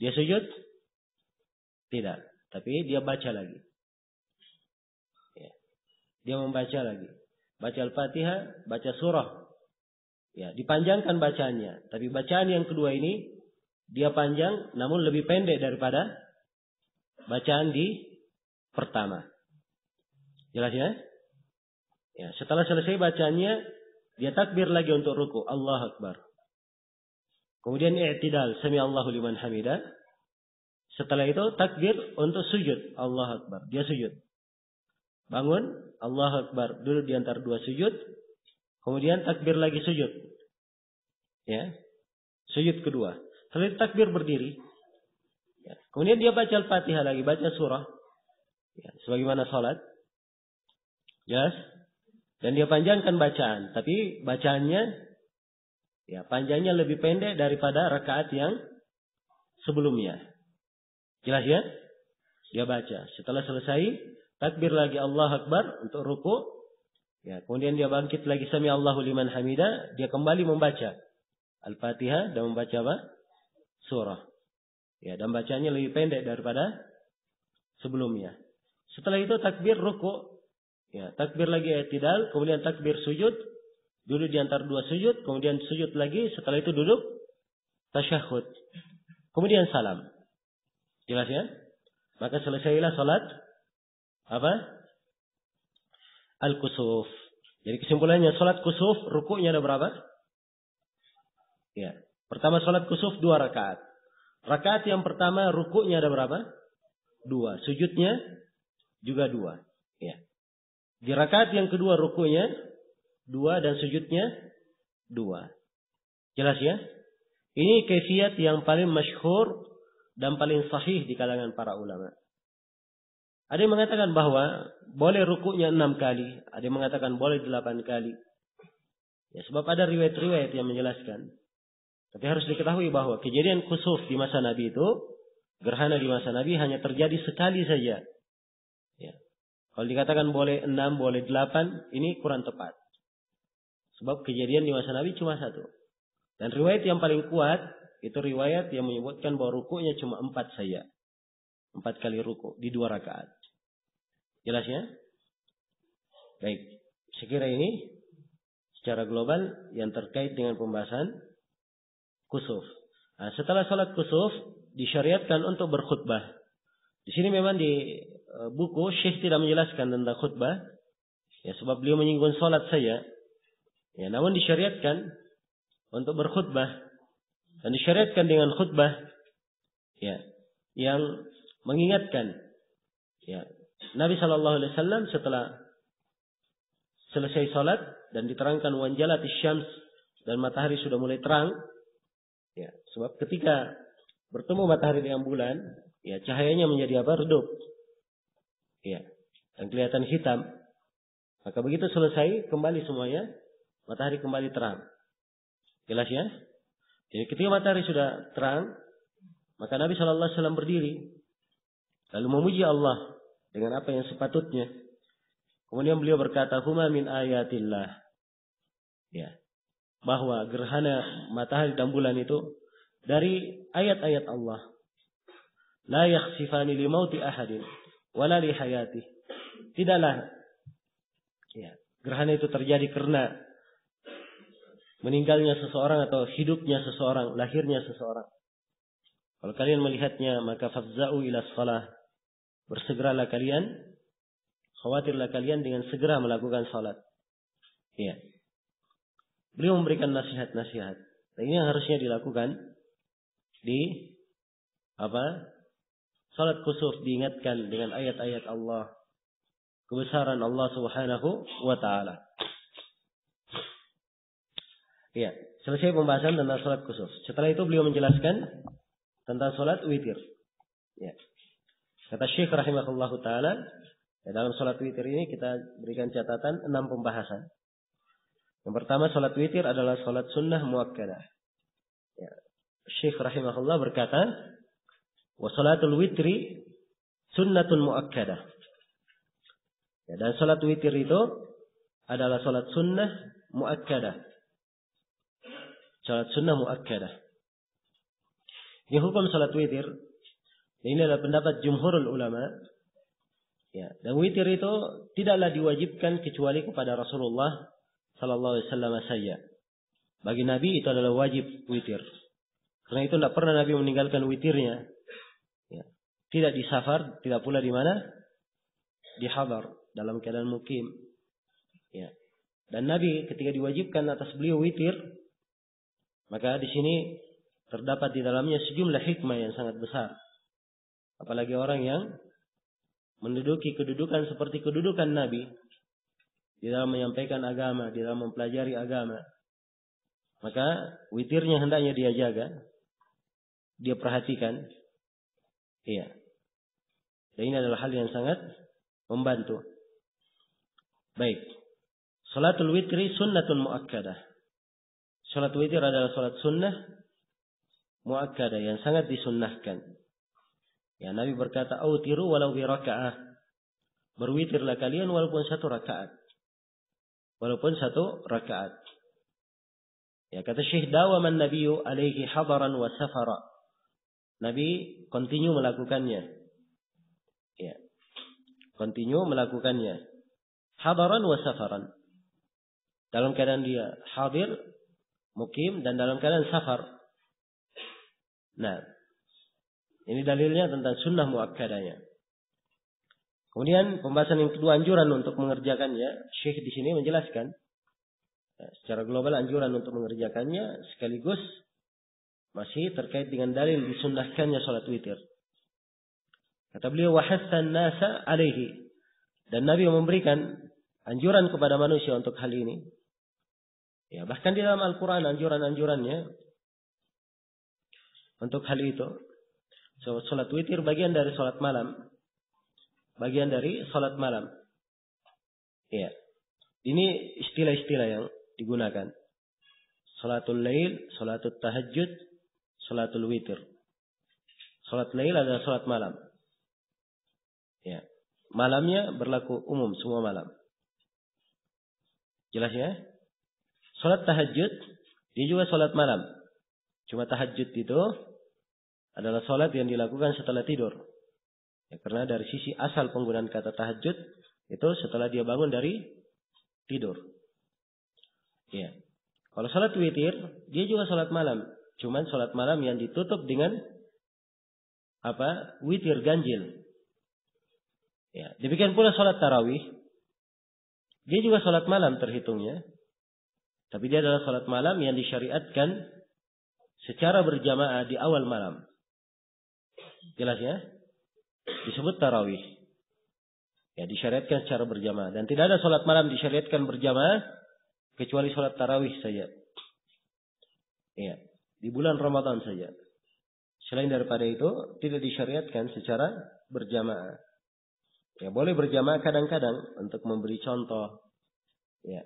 Dia sujud? Tidak. Tapi dia baca lagi. Ya. Dia membaca lagi. Baca Al-Fatihah, baca surah. Ya, dipanjangkan bacaannya. Tapi bacaan yang kedua ini dia panjang namun lebih pendek daripada bacaan di pertama. Jelas ya? Ya, setelah selesai bacaannya dia takbir lagi untuk ruku. Allahu Akbar. Kemudian i'tidal, sami Allahu liman hamidah. Setelah itu takbir untuk sujud. Allahu Akbar. Dia sujud. Bangun, Allahu Akbar. Duduk di antara dua sujud. Kemudian takbir lagi sujud. Ya. Sujud kedua. Setelah itu takbir berdiri. Ya. Kemudian dia baca Al-Fatihah lagi, baca surah. Ya. Sebagaimana salat. Jelas? Dan dia panjangkan bacaan. Tapi bacaannya, ya panjangnya lebih pendek daripada rakaat yang sebelumnya. Jelas ya? Dia baca. Setelah selesai, takbir lagi Allahu Akbar untuk ruku. Ya, kemudian dia bangkit lagi sami Allahu liman hamida, dia kembali membaca Al-Fatihah dan membaca apa? Surah. Ya, dan bacanya lebih pendek daripada sebelumnya. Setelah itu takbir ruku, ya, takbir lagi i'tidal, kemudian takbir sujud, duduk di antara dua sujud, kemudian sujud lagi, setelah itu duduk tasyahud. Kemudian salam. Jelas ya? Maka selesailah salat apa? Al-kusuf. Jadi kesimpulannya salat kusuf rukuknya ada berapa? Ya. Pertama salat kusuf 2 rakaat. Rakaat yang pertama rukuknya ada berapa? 2. Sujudnya juga 2. Ya. Di rakaat yang kedua rukuknya 2 dan sujudnya 2. Jelas ya? Ini kaifiyat yang paling masyhur dan paling sahih di kalangan para ulama. Ada yang mengatakan bahwa boleh rukuknya 6 kali. Ada yang mengatakan boleh 8 kali. Ya, sebab ada riwayat-riwayat yang menjelaskan. Tapi harus diketahui bahwa kejadian kusuf di masa Nabi itu, gerhana di masa Nabi hanya terjadi sekali saja. Ya. Kalau dikatakan boleh 6, boleh 8, ini kurang tepat. Sebab kejadian di masa Nabi cuma 1. Dan riwayat yang paling kuat, itu riwayat yang menyebutkan bahwa rukuknya cuma 4 saja. 4 kali rukuk di 2 rakaat. Jelas ya? Baik. Sekira ini secara global yang terkait dengan pembahasan kusuf. Nah, setelah salat kusuf disyariatkan untuk berkhutbah. Di sini memang di buku Syekh tidak menjelaskan tentang khutbah. Ya, sebab beliau menyinggung salat saja. Ya, namun disyariatkan untuk berkhutbah. Dan disyariatkan dengan khutbah ya, yang mengingatkan ya, Nabi SAW setelah selesai salat dan diterangkan wanjalatis syams dan matahari sudah mulai terang. Ya, sebab ketika bertemu matahari dengan bulan, ya cahayanya menjadi apa? Redup. Ya, dan kelihatan hitam. Maka begitu selesai, kembali semuanya, matahari kembali terang. Jelas ya? Jadi ketika matahari sudah terang, maka Nabi SAW berdiri, lalu memuji Allah dengan apa yang sepatutnya. Kemudian beliau berkata, "Huma min ayatillah." Ya, bahwa gerhana matahari dan bulan itu dari ayat-ayat Allah. La yakhsifani li mauti ahadin wala li hayati. Tidaklah ya, gerhana itu terjadi karena meninggalnya seseorang atau hidupnya seseorang, lahirnya seseorang. Kalau kalian melihatnya, maka fafza'u ila shalah. Bersegeralah kalian, khawatirlah kalian dengan segera melakukan salat. Ya. Beliau memberikan nasihat-nasihat. Nah, ini yang harusnya dilakukan di salat kusuf, diingatkan dengan ayat-ayat Allah, kebesaran Allah Subhanahu wa taala. Ya, selesai pembahasan tentang salat kusuf. Setelah itu beliau menjelaskan tentang salat witir. Ya. Kata Syekh rahimahullahu taala, dalam salat witir ini kita berikan catatan 6 pembahasan. Yang pertama, salat witir adalah salat sunnah muakkadah. Ya. Syekh rahimahullah berkata, wa salatul witri sunnatun muakkadah. Ya, dan salat witir itu adalah salat sunnah muakkadah. Salat sunnah muakkadah. Ini hukum salat witir. Ini adalah pendapat jumhurul ulama. Ya, dan witir itu tidaklah diwajibkan kecuali kepada Rasulullah sallallahu alaihi wasallam saja. Bagi Nabi itu adalah wajib witir. Karena itu tidak pernah Nabi meninggalkan witirnya. Ya. Tidak di safar, tidak pula di mana? Di hadar, dalam keadaan mukim. Ya. Dan Nabi ketika diwajibkan atas beliau witir, maka di sini terdapat di dalamnya sejumlah hikmah yang sangat besar. Apalagi orang yang menduduki kedudukan seperti kedudukan Nabi di dalam menyampaikan agama, di dalam mempelajari agama, maka witirnya hendaknya dia jaga, dia perhatikan. Iya. Dan ini adalah hal yang sangat membantu. Baik. Salatul witri sunnatun muakkadah. Salat witir adalah salat sunnah muakkadah yang sangat disunnahkan. Ya, Nabi berkata, "Autiru walau bi raka'ah." Berwitirlah kalian walaupun 1 rakaat. walaupun 1 rakaat. Ya, kata Syekh, dawaman nabiyyu alaihi hadaran wa safara. Nabi continue melakukannya. Ya. Continue melakukannya. Hadaran wa safaran. Dalam keadaan dia hadir, mukim, dan dalam keadaan safar. Nah, ini dalilnya tentang sunnah muakkadanya. Kemudian pembahasan yang kedua, anjuran untuk mengerjakannya. Syekh di sini menjelaskan secara global anjuran untuk mengerjakannya, sekaligus masih terkait dengan dalil disunnahkannya salat witir. Kata beliau, wahassan nasa alaihi, dan Nabi memberikan anjuran kepada manusia untuk hal ini. Ya, bahkan di dalam Al-Quran anjuran-anjurannya untuk hal itu. So, salat witir bagian dari salat malam. Bagian dari salat malam. Ya. Ini istilah-istilah yang digunakan. Salatul lail, salatul tahajud, salatul witir. Salat lail adalah salat malam. Ya. Malamnya berlaku umum, semua malam. Jelas ya? Salat tahajud, dia juga salat malam. Cuma tahajud itu adalah salat yang dilakukan setelah tidur. Ya, karena dari sisi asal penggunaan kata tahajud itu setelah dia bangun dari tidur. Ya. Kalau salat witir, dia juga salat malam. Cuman salat malam yang ditutup dengan witir ganjil. Ya. Demikian pula salat tarawih. Dia juga salat malam terhitungnya. Tapi dia adalah salat malam yang disyariatkan secara berjamaah di awal malam. Jelas ya? Disebut tarawih. Ya, disyariatkan secara berjamaah. Dan tidak ada salat malam disyariatkan berjamaah kecuali salat tarawih saja. Ya, di bulan Ramadan saja. Selain daripada itu, tidak disyariatkan secara berjamaah. Ya, boleh berjamaah kadang-kadang untuk memberi contoh. Ya,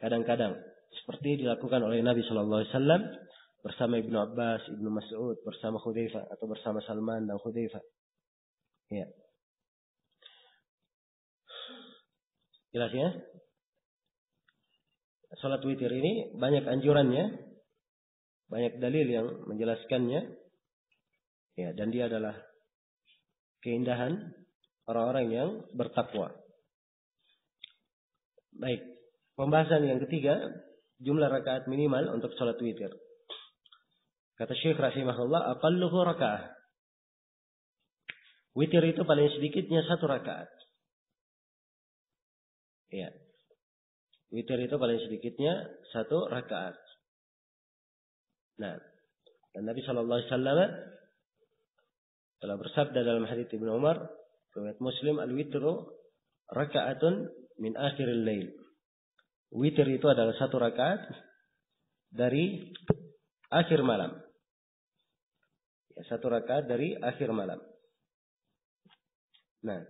kadang-kadang seperti dilakukan oleh Nabi sallallahu alaihi wasallam bersama Ibnu Abbas, Ibnu Mas'ud, bersama Hudzaifah atau bersama Salman dan Hudzaifah. Ya. Jelas ya? Salat witir ini banyak anjurannya, banyak dalil yang menjelaskannya. Ya, dan dia adalah keindahan orang-orang yang bertakwa. Baik, pembahasan yang ketiga, jumlah rakaat minimal untuk salat witir. Kata Syekh rahimahullah, aqalluhu raka'ah. Witir itu paling sedikitnya 1 rakaat. Ya. Witir itu paling sedikitnya 1 rakaat. Nah, dan Nabi sallallahu alaihi wasallam telah bersabda dalam hadits Ibnu Umar, riwayat Muslim, al-witru raka'atun min akhiril lail. Witir itu adalah 1 rakaat dari akhir malam. Ya, 1 rakaat dari akhir malam. Nah,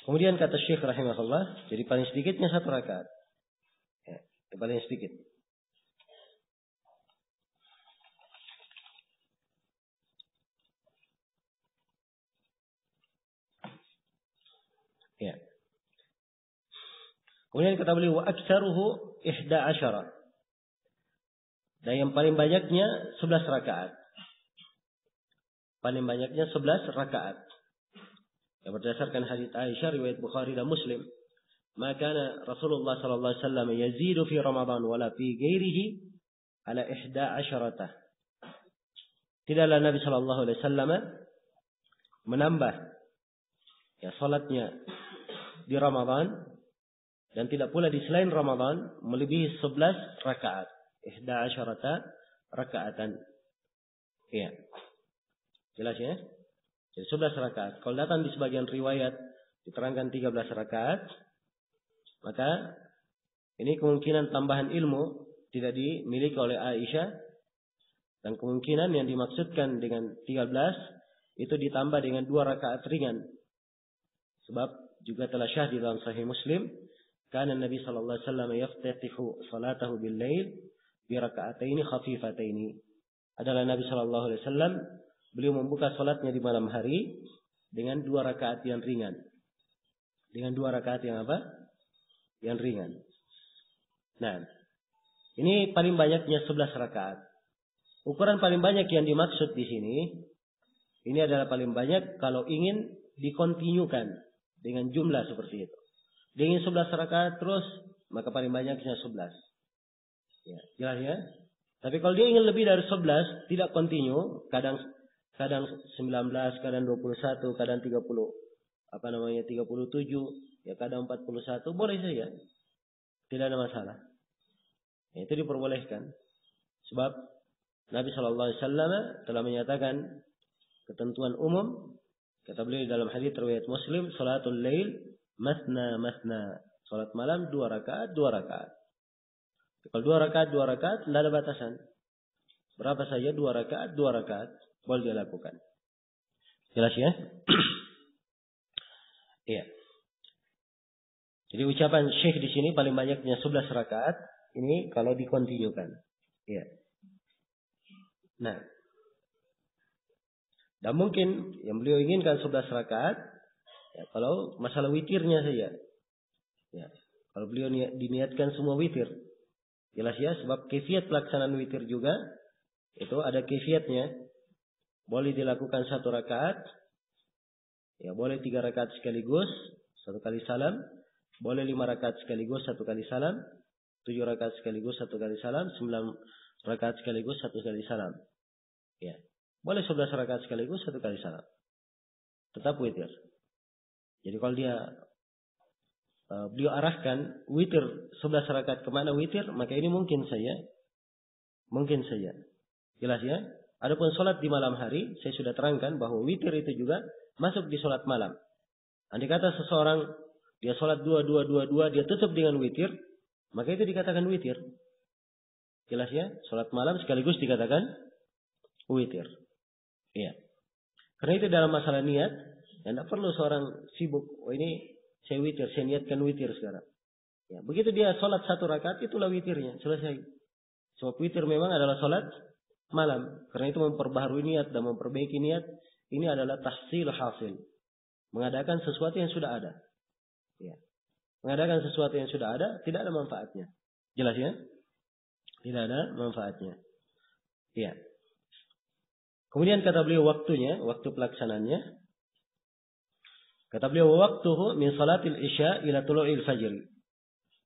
kemudian kata Syekh rahimahullah, jadi paling sedikitnya 1 rakaat. Ya, paling sedikit. Ya. Kemudian kata beliau, wa aktsaruhu 11. Dan yang paling banyaknya 11 rakaat. Paling banyaknya 11 rakaat. Yang berdasarkan hadits Aisyah riwayat Bukhari dan Muslim, maka Rasulullah sallallahu alaihi wasallam yazidu fi Ramadan wala fi ghairihi ala 11. Tidaklah Nabi sallallahu alaihi wasallam menambah ya salatnya di Ramadan dan tidak pula di selain Ramadan melebihi 11 rakaat. 11 rakaatan. Iya. Jelas ya? Jadi 11 rakaat. Kalau datang di sebagian riwayat diterangkan 13 rakaat, maka ini kemungkinan tambahan ilmu tidak dimiliki oleh Aisyah, dan kemungkinan yang dimaksudkan dengan 13 itu ditambah dengan 2 rakaat ringan. Sebab juga telah syahid dalam Sahih Muslim, kana Nabi sallallahu alaihi wasallam yaftatihu salatahu bil lail bi raka'ataini khafifataini. Adalah Nabi sallallahu alaihi wasallam beliau membuka salatnya di malam hari dengan 2 rakaat yang ringan. Dengan 2 rakaat yang apa? Yang ringan. Nah, ini paling banyaknya 11 rakaat. Ukuran paling banyak yang dimaksud di sini, ini adalah paling banyak kalau ingin dikontinyukan dengan jumlah seperti itu. Dia ingin 11 rakaat terus, maka paling banyaknya 11. Ya, jelas ya? Tapi kalau dia ingin lebih dari 11, tidak kontinu, kadang 19, kadang 21, kadang 37, ya kadang 41, boleh saja. Tidak ada masalah. Ya, itu diperbolehkan. Sebab Nabi SAW telah menyatakan ketentuan umum, kata beliau dalam hadits riwayat Muslim, salatul lail masna masna. Salat malam 2 rakaat, 2 rakaat. Kalau 2 rakaat, 2 rakaat, tidak ada batasan. Berapa saja 2 rakaat, 2 rakaat boleh dilakukan. Jelas ya? Iya. Jadi ucapan Syekh di sini paling banyaknya 11 rakaat. Ini kalau dikontinyukan. Iya. Nah. Dan mungkin yang beliau inginkan 11 rakaat. Ya, kalau masalah witirnya saja. Ya. Kalau beliau diniatkan semua witir. Jelas ya. Sebab kefiat pelaksanaan witir juga. Itu ada kefiatnya. Boleh dilakukan 1 rakaat. Ya, boleh 3 rakaat sekaligus. 1 kali salam. Boleh 5 rakaat sekaligus 1 kali salam. 7 rakaat sekaligus 1 kali salam. 9 rakaat sekaligus 1 kali salam. Ya. Boleh 11 rakaat sekaligus 1 kali salam. Tetap witir. Jadi kalau beliau arahkan witir 11 rakaat kemana witir, maka ini mungkin saja. Mungkin saja. Jelas ya? Adapun sholat di malam hari, saya sudah terangkan bahwa witir itu juga masuk di sholat malam. Andai kata seseorang dia sholat 2, dia tutup dengan witir, maka itu dikatakan witir. Jelas ya? Sholat malam sekaligus dikatakan witir. Iya. Karena itu dalam masalah niat, tidak perlu seorang sibuk. Oh ini saya witir, saya niatkan witir sekarang. Ya, begitu dia sholat 1 rakaat, itulah witirnya, selesai. Sebab witir memang adalah sholat malam. Karena itu memperbaharui niat dan memperbaiki niat, ini adalah tahsil hasil. Mengadakan sesuatu yang sudah ada. Ya. Mengadakan sesuatu yang sudah ada, tidak ada manfaatnya. Jelas ya? Tidak ada manfaatnya. Ya. Kemudian kata beliau waktunya, waktu pelaksananya. Kata beliau waktuhu min salatil isya ila tulu'il fajr.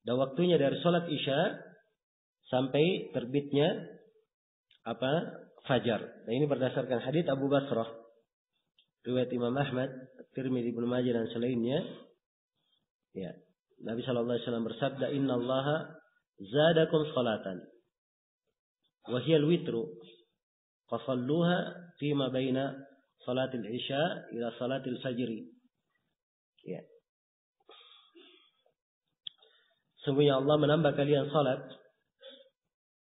Dan waktunya dari salat isya sampai terbitnya fajar. Nah ini berdasarkan hadits Abu Basrah, riwayat Imam Ahmad, Tirmidzi, Ibnu Majah dan selainnya. Ya, Nabi sallallahu alaihi wasallam bersabda, "Innallaha zadakum salatan wa hiya al-witru fasalluha fima baina salatil isya ila salatil fajr." Ya. Sungguhnya Allah menambah kalian salat,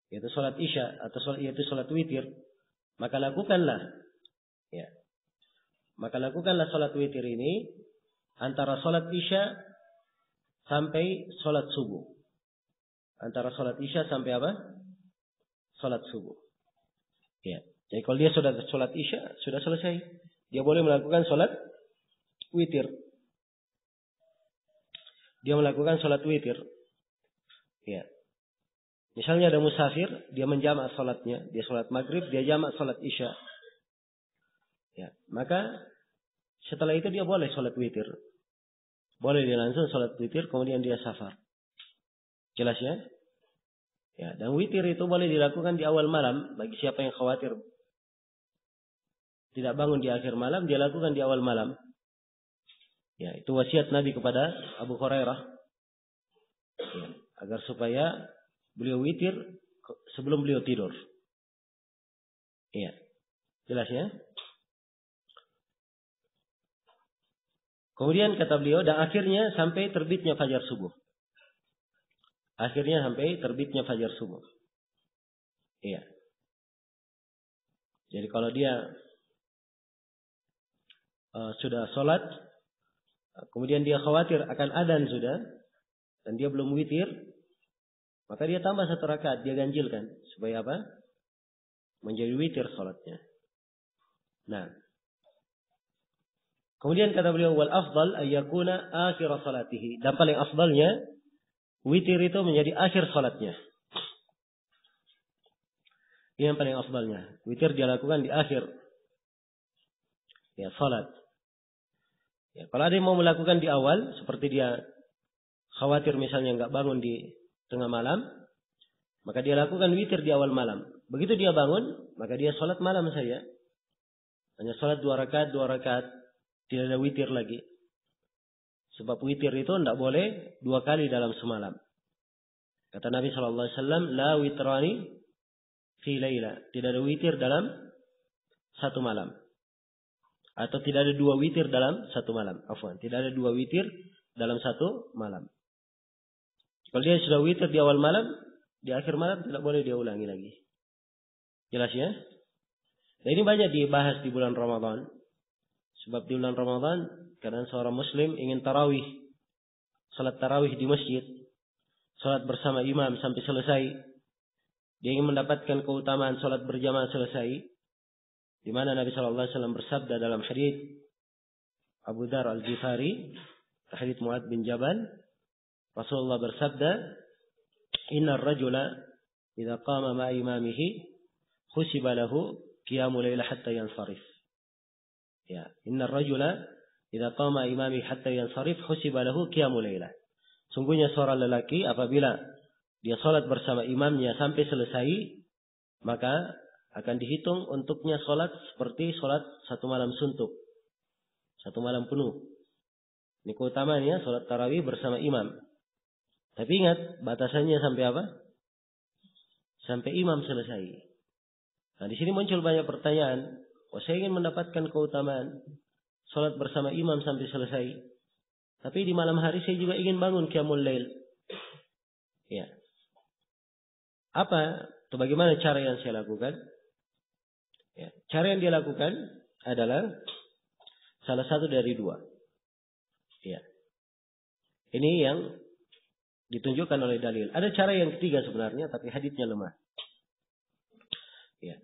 yaitu salat isya atau salat witir, maka lakukanlah salat witir ini antara salat isya sampai salat subuh. Antara salat isya sampai apa? Salat subuh. Ya. Jadi kalau dia sudah salat isya, sudah selesai, dia boleh melakukan salat witir. Dia melakukan salat witir. Ya. Misalnya ada musafir, dia menjamak salatnya, dia salat maghrib, dia jamak salat isya. Ya, maka setelah itu dia boleh salat witir. Boleh dia langsung salat witir, kemudian dia safar. Jelas ya? Ya, dan witir itu boleh dilakukan di awal malam bagi siapa yang khawatir tidak bangun di akhir malam, dia lakukan di awal malam. Ya, itu wasiat Nabi kepada Abu Hurairah. Ya, agar supaya beliau witir sebelum beliau tidur. Iya. Jelas ya? Kemudian kata beliau, dan akhirnya sampai terbitnya fajar subuh. Akhirnya sampai terbitnya fajar subuh. Iya. Jadi kalau dia sudah sholat, kemudian dia khawatir akan adzan sudah, dan dia belum witir, maka dia tambah 1 rakaat, dia ganjilkan. Supaya apa? Menjadi witir sholatnya. Nah. Kemudian kata beliau wal afdal ayyakuna akhir salatihi. Dan paling afdalnya witir itu menjadi akhir salatnya. Ini yang paling afdalnya. Witir dia lakukan di akhir salat. Ya, kalau ada yang mau melakukan di awal, seperti dia khawatir misalnya nggak bangun di tengah malam, maka dia lakukan witir di awal malam. Begitu dia bangun, maka dia sholat malam saja. Hanya sholat 2 rakaat, tidak ada witir lagi. Sebab witir itu tidak boleh 2 kali dalam semalam. Kata Nabi SAW, la witrani fi laila. Tidak ada witir dalam 1 malam. Atau tidak ada 2 witir dalam 1 malam. Afwan, tidak ada 2 witir dalam 1 malam. Kalau dia sudah witir di awal malam, di akhir malam tidak boleh dia ulangi lagi. Jelas ya? Nah, ini banyak dibahas di bulan Ramadan. Sebab di bulan Ramadan, kadang seorang muslim ingin tarawih. Salat tarawih di masjid. Salat bersama imam sampai selesai. Dia ingin mendapatkan keutamaan salat berjamaah selesai. Di mana Nabi SAW bersabda dalam hadits Abu Dzar Al-Ghifari, hadits Mu'adz bin Jabal, Rasulullah bersabda, "Innar rajula idza qama ma'a imamihi khusiba lahu qiyamul lail hatta yansarif." Ya, "Innar rajula idza qama imamihi hatta yansarif khusiba lahu qiyamul lail." Sungguhnya seorang lelaki apabila dia salat bersama imamnya sampai selesai, maka akan dihitung untuknya salat seperti salat 1 malam suntuk. 1 malam penuh. Ini keutamaannya salat tarawih bersama imam. Tapi ingat, batasannya sampai apa? Sampai imam selesai. Nah, di sini muncul banyak pertanyaan. Saya ingin mendapatkan keutamaan salat bersama imam sampai selesai. Tapi di malam hari saya juga ingin bangun qiyamul lail. Ya. Bagaimana cara yang saya lakukan? Ya. Cara yang dia lakukan adalah salah satu dari 2. Ya. Ini yang ditunjukkan oleh dalil. Ada cara yang ketiga sebenarnya, tapi haditsnya lemah. Ya.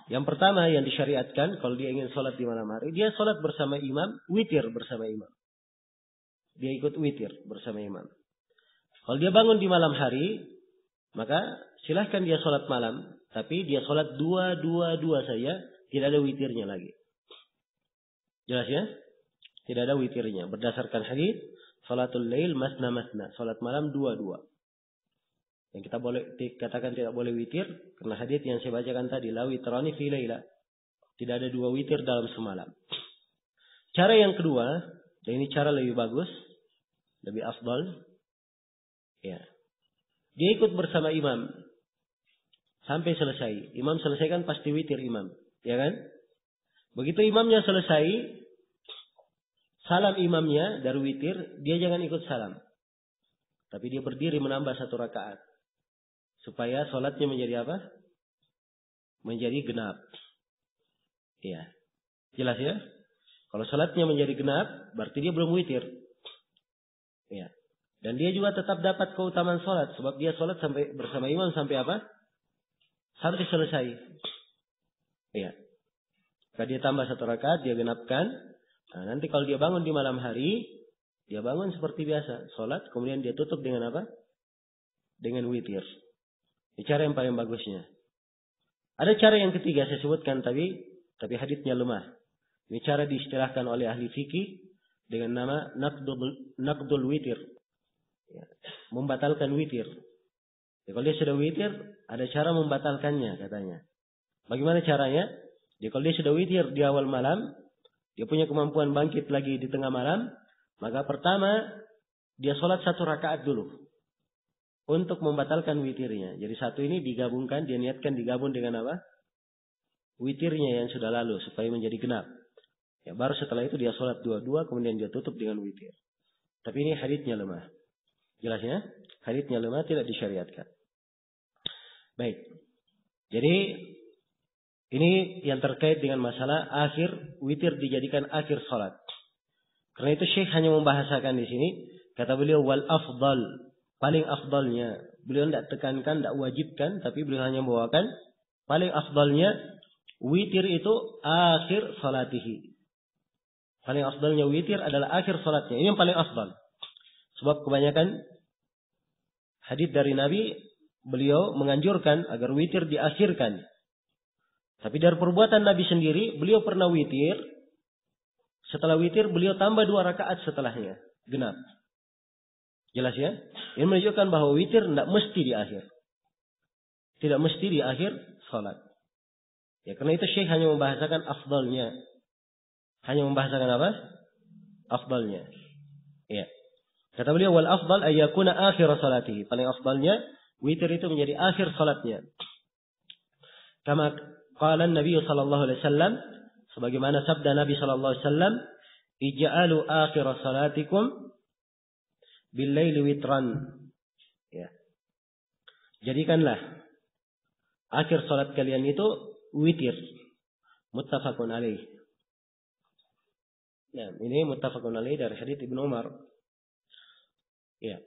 Yang pertama yang disyariatkan, kalau dia ingin sholat di malam hari, dia sholat bersama imam, witir bersama imam. Dia ikut witir bersama imam. Kalau dia bangun di malam hari, maka silahkan dia sholat malam, tapi dia sholat 2 saja, tidak ada witirnya lagi. Jelas ya? Tidak ada witirnya. Berdasarkan hadits, salatul lail masna. Salat malam 2. Yang kita boleh katakan tidak boleh witir karena hadits yang saya bacakan tadi, la witrani fi laila. Tidak ada 2 witir dalam semalam. Cara yang kedua, dan ini cara lebih bagus, lebih afdal. Ya. Dia ikut bersama imam sampai selesai. Imam selesaikan pasti witir imam, ya kan? Begitu imamnya selesai, salam imamnya dari witir, dia jangan ikut salam. Tapi dia berdiri menambah 1 rakaat. Supaya sholatnya menjadi apa? Menjadi genap. Ya. Jelas ya? Kalau sholatnya menjadi genap, berarti dia belum witir. Ya. Dan dia juga tetap dapat keutamaan sholat. Sebab dia sholat sampai bersama imam sampai apa? Sampai selesai. Ya. Kalau dia tambah 1 rakaat, dia genapkan. Nah, nanti kalau dia bangun di malam hari, dia bangun seperti biasa. Sholat, kemudian dia tutup dengan apa? Dengan witir. Ini cara yang paling bagusnya. Ada cara yang ketiga saya sebutkan tapi haditsnya lemah. Ini cara diistilahkan oleh ahli fikih dengan nama naqdul witir. Ya, membatalkan witir. Ya, kalau dia sudah witir, ada cara membatalkannya katanya. Bagaimana caranya? Ya, kalau dia sudah witir di awal malam, dia punya kemampuan bangkit lagi di tengah malam, maka pertama dia sholat 1 rakaat dulu untuk membatalkan witirnya. Jadi 1 ini digabungkan, dia niatkan digabung dengan apa? Witirnya yang sudah lalu supaya menjadi genap. Ya, baru setelah itu dia sholat 2, kemudian dia tutup dengan witir. Tapi ini haditsnya lemah. Jelas ya? Haditsnya lemah, tidak disyariatkan. Baik. Jadi ini yang terkait dengan masalah akhir witir dijadikan akhir salat. Karena itu Syekh hanya membahasakan di sini, kata beliau wal afdal, paling afdalnya. Beliau tidak tekankan, tidak wajibkan, tapi beliau hanya membawakan paling afdalnya witir itu akhir salatihi. Paling afdalnya witir adalah akhir salatnya. Ini yang paling afdal. Sebab kebanyakan hadits dari Nabi, beliau menganjurkan agar witir diakhirkan. Tapi dari perbuatan Nabi sendiri, beliau pernah witir. Setelah witir, beliau tambah 2 rakaat setelahnya. Genap. Jelas ya? Ini menunjukkan bahwa witir tidak mesti di akhir. Tidak mesti di akhir salat. Ya, karena itu Syekh hanya membahasakan afdalnya. Hanya membahasakan apa? Afdalnya. Ya. Kata beliau, wal afdal ayyakuna akhir salatihi. Paling afdalnya, witir itu menjadi akhir salatnya. Kama qala Nabi sallallahu alaihi wasallam, sebagaimana sabda Nabi sallallahu alaihi wasallam, ij'alu akhir salatikum bil laili witran. Ya. Jadikanlah akhir salat kalian itu witir. Muttafaqun alaih. Nah, ini muttafaqun alaih dari hadits Ibnu Umar. Ya.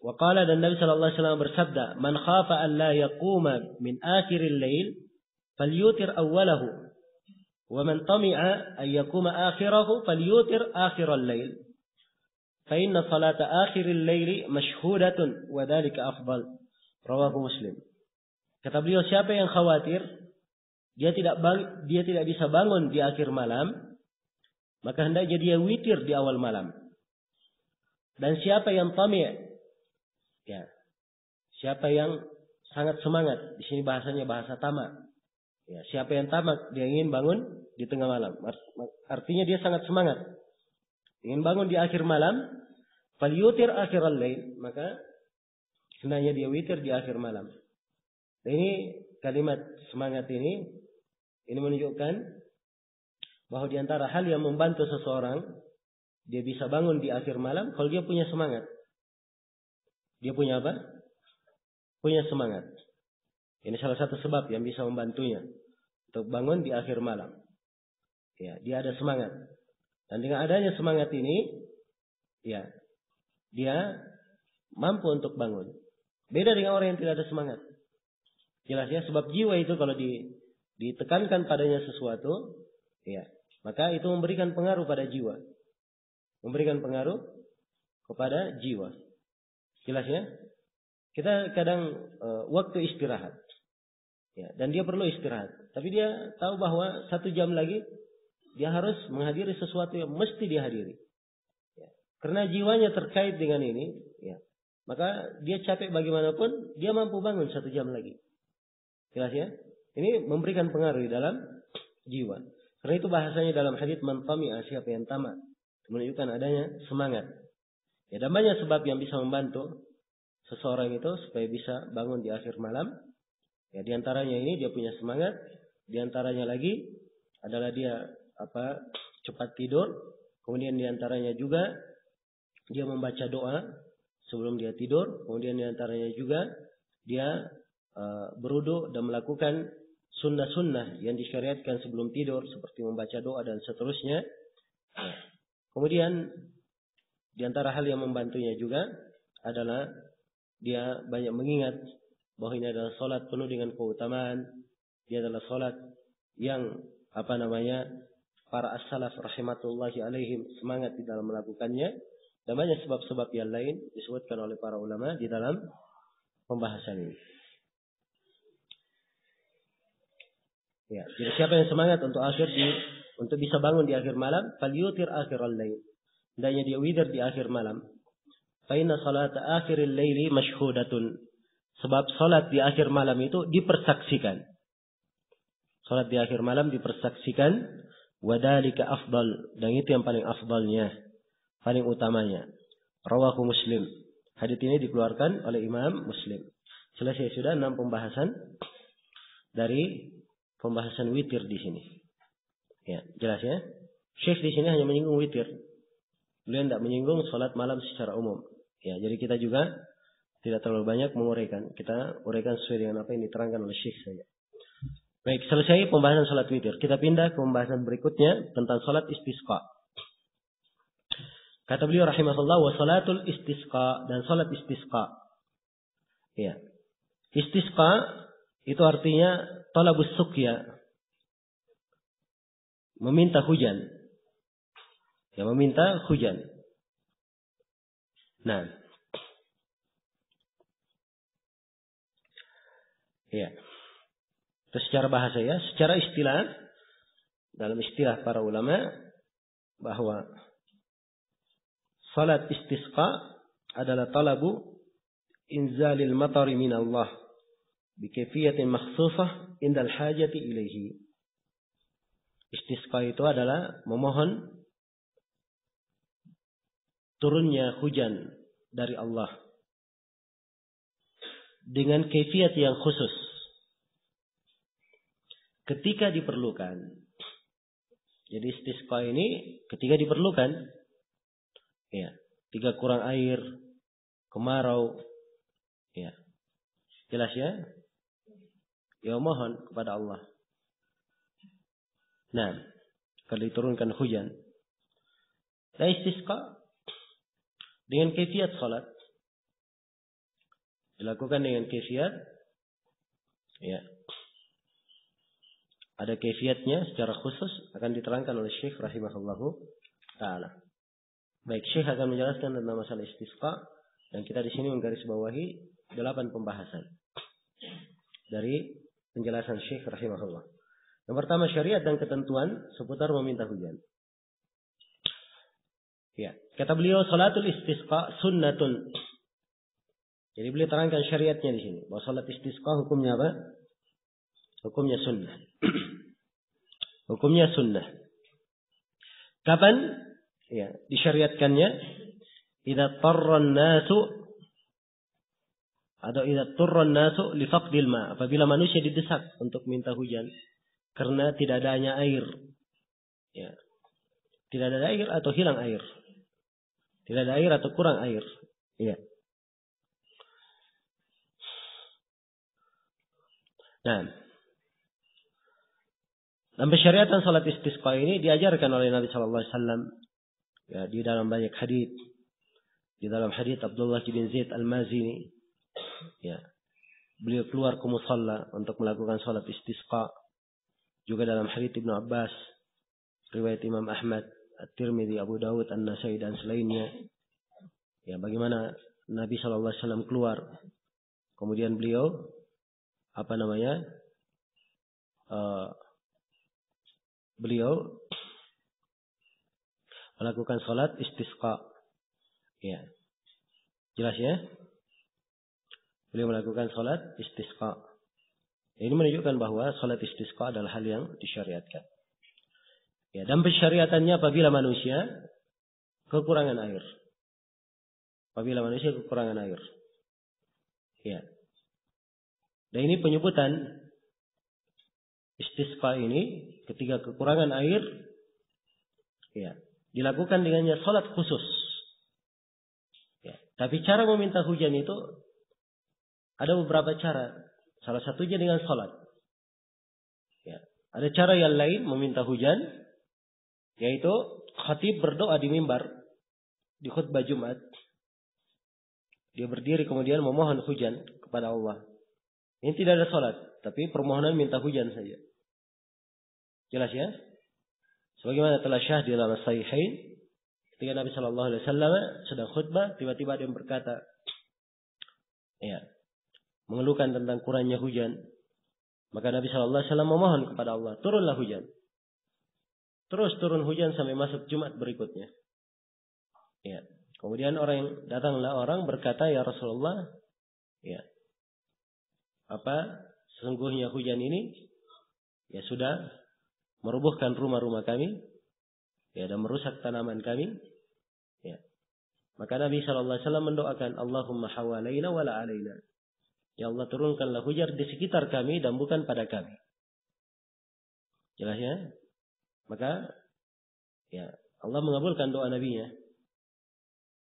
Wa qala, dan Nabi sallallahu alaihi wasallam bersabda, "Man khafa an la yaquma min akhiril lail falyutir awwalahu, wa man tami'a an yaquma akhirahu falyutir akhiral lail. Fa inna salata akhiril laili mashhudatun wa dhalika afdal." Rawahu Muslim. Kata beliau, siapa yang khawatir dia tidak bisa bangun di akhir malam, maka hendaknya dia witir di awal malam. Dan siapa yang tami', ya, siapa yang sangat semangat, di sini bahasanya bahasa tamak. Ya, siapa yang tamak, dia ingin bangun di tengah malam. Artinya dia sangat semangat, ingin bangun di akhir malam. Falyutir akhiral lail, maka hendaknya dia witir di akhir malam. Nah, ini kalimat semangat ini menunjukkan bahwa di antara hal yang membantu seseorang dia bisa bangun di akhir malam kalau dia punya semangat. Dia punya apa? Punya semangat. Ini salah satu sebab yang bisa membantunya untuk bangun di akhir malam. Ya, dia ada semangat. Dan dengan adanya semangat ini, ya, dia mampu untuk bangun. Beda dengan orang yang tidak ada semangat. Jelas ya, sebab jiwa itu kalau ditekankan padanya sesuatu, ya, maka itu memberikan pengaruh pada jiwa. Memberikan pengaruh kepada jiwa. Jelas ya? Kita kadang waktu istirahat. Ya, dan dia perlu istirahat. Tapi dia tahu bahwa 1 jam lagi dia harus menghadiri sesuatu yang mesti dihadiri. Ya. Karena jiwanya terkait dengan ini, ya, maka dia capek bagaimanapun, dia mampu bangun 1 jam lagi. Jelas ya? Ini memberikan pengaruh di dalam jiwa. Karena itu bahasanya dalam hadits man tami'a, siapa yang tamak, menunjukkan adanya semangat. Ya, dan banyak sebab yang bisa membantu seseorang itu supaya bisa bangun di akhir malam. Ya, di antaranya ini dia punya semangat, di antaranya lagi adalah dia cepat tidur, kemudian di antaranya juga dia membaca doa sebelum dia tidur, kemudian di antaranya juga dia berwudu dan melakukan sunnah-sunnah yang disyariatkan sebelum tidur seperti membaca doa dan seterusnya. Ya. Kemudian di antara hal yang membantunya juga adalah dia banyak mengingat bahwa ini adalah salat penuh dengan keutamaan. Dia adalah salat yang para as-salaf rahimatullahi alaihim semangat di dalam melakukannya, dan banyak sebab-sebab yang lain disebutkan oleh para ulama di dalam pembahasan ini. Ya, jadi siapa yang semangat untuk bisa bangun di akhir malam, falyutir akhiral lail. Hendaknya dia witir di akhir malam. Fa inna salata akhiril laili mashhudatun. Sebab salat di akhir malam itu dipersaksikan. Salat di akhir malam dipersaksikan, wa dzalika afdal, dan itu yang paling afdalnya, paling utamanya. Rawahu Muslim. Hadits ini dikeluarkan oleh Imam Muslim. Selesai sudah 6 pembahasan dari pembahasan witir di sini. Ya, jelas ya. Syekh di sini hanya menyinggung witir. Beliau tidak menyinggung salat malam secara umum. Ya, jadi kita juga tidak terlalu banyak menguraikan. Kita uraikan sesuai dengan apa yang diterangkan oleh Syekh saja. Baik, selesai pembahasan salat witir. Kita pindah ke pembahasan berikutnya tentang salat istisqa. Kata beliau rahimahullah, wa salatul istisqa, dan salat istisqa. Ya. Istisqa itu artinya talabus suqya, meminta hujan. yang meminta hujan. Nah, ya. Itu secara bahasa ya, secara istilah, dalam istilah para ulama bahwa salat istisqa adalah talabu inzalil matari min Allah bi kayfiyatin makhsusah indal hajati ilaihi. Istisqa itu adalah memohon turunnya hujan dari Allah dengan kayfiyat yang khusus ketika diperlukan. Jadi istisqa ini ketika diperlukan, ya, ketika kurang air, kemarau, ya, jelas ya, ya mohon kepada Allah. Nah, kalau diturunkan hujan, nah istisqa dengan kayfiyat salat dilakukan dengan kayfiyat, ya, ada kayfiyatnya secara khusus akan diterangkan oleh Syekh rahimahullahu taala. Baik, Syekh akan menjelaskan tentang masalah istisqa dan kita di sini menggarisbawahi 8 pembahasan dari penjelasan Syekh rahimahullah. Yang pertama, syariat dan ketentuan seputar meminta hujan. Ya, kata beliau salatul istisqa sunnatun. Jadi beliau terangkan syariatnya di sini. Bahwa salat istisqa hukumnya apa? Hukumnya sunnah. Hukumnya sunnah. Kapan? Ya, disyariatkannya idza tarran nasu atau idza turran nasu li faqdil ma, apabila manusia didesak untuk minta hujan karena tidak adanya air. Ya. Tidak ada air atau hilang air. Tidak ada air atau kurang air. Ya. Nah, dalam syariatan salat istisqa ini diajarkan oleh Nabi sallallahu alaihi wasallam ya, di dalam banyak hadis. Di dalam hadis Abdullah bin Zaid Al-Mazini, ya, beliau keluar ke musalla untuk melakukan salat istisqa. Juga dalam hadis Ibnu Abbas, riwayat Imam Ahmad, At-Tirmidzi, Abu Dawud, An-Nasai dan selainnya. Ya, bagaimana Nabi sallallahu alaihi wasallam keluar, kemudian beliau beliau melakukan salat istisqa. Ya. Jelas ya? Beliau melakukan salat istisqa. Ini menunjukkan bahwa salat istisqa adalah hal yang disyariatkan. Ya, dan pensyariatannya apabila manusia kekurangan air. Apabila manusia kekurangan air. Ya. Dan ini penyebutan istisqa ini ketika kekurangan air, ya, dilakukan dengannya salat khusus. Ya. Tapi cara meminta hujan itu ada beberapa cara. Salah satunya dengan salat. Ya. Ada cara yang lain meminta hujan, yaitu khatib berdoa di mimbar di khutbah Jumat. Dia berdiri kemudian memohon hujan kepada Allah. Ini tidak ada salat, tapi permohonan minta hujan saja. Jelas ya? Sebagaimana telah syah di dalam Sahihain, ketika Nabi sallallahu alaihi wasallam sedang khutbah, tiba-tiba ada yang berkata, ya, mengeluhkan tentang kurangnya hujan. Maka Nabi sallallahu alaihi wasallam memohon kepada Allah, turunlah hujan. Terus turun hujan sampai masuk Jumat berikutnya. Ya. Kemudian datanglah orang berkata, ya Rasulullah, ya, sesungguhnya hujan ini ya sudah merubuhkan rumah-rumah kami, ya, dan merusak tanaman kami. Ya. Maka Nabi sallallahu alaihi wasallam mendoakan, Allahumma hawalaina wala alaina. Ya Allah, turunkanlah hujan di sekitar kami dan bukan pada kami. Jelas ya? Maka ya, Allah mengabulkan doa Nabi-Nya.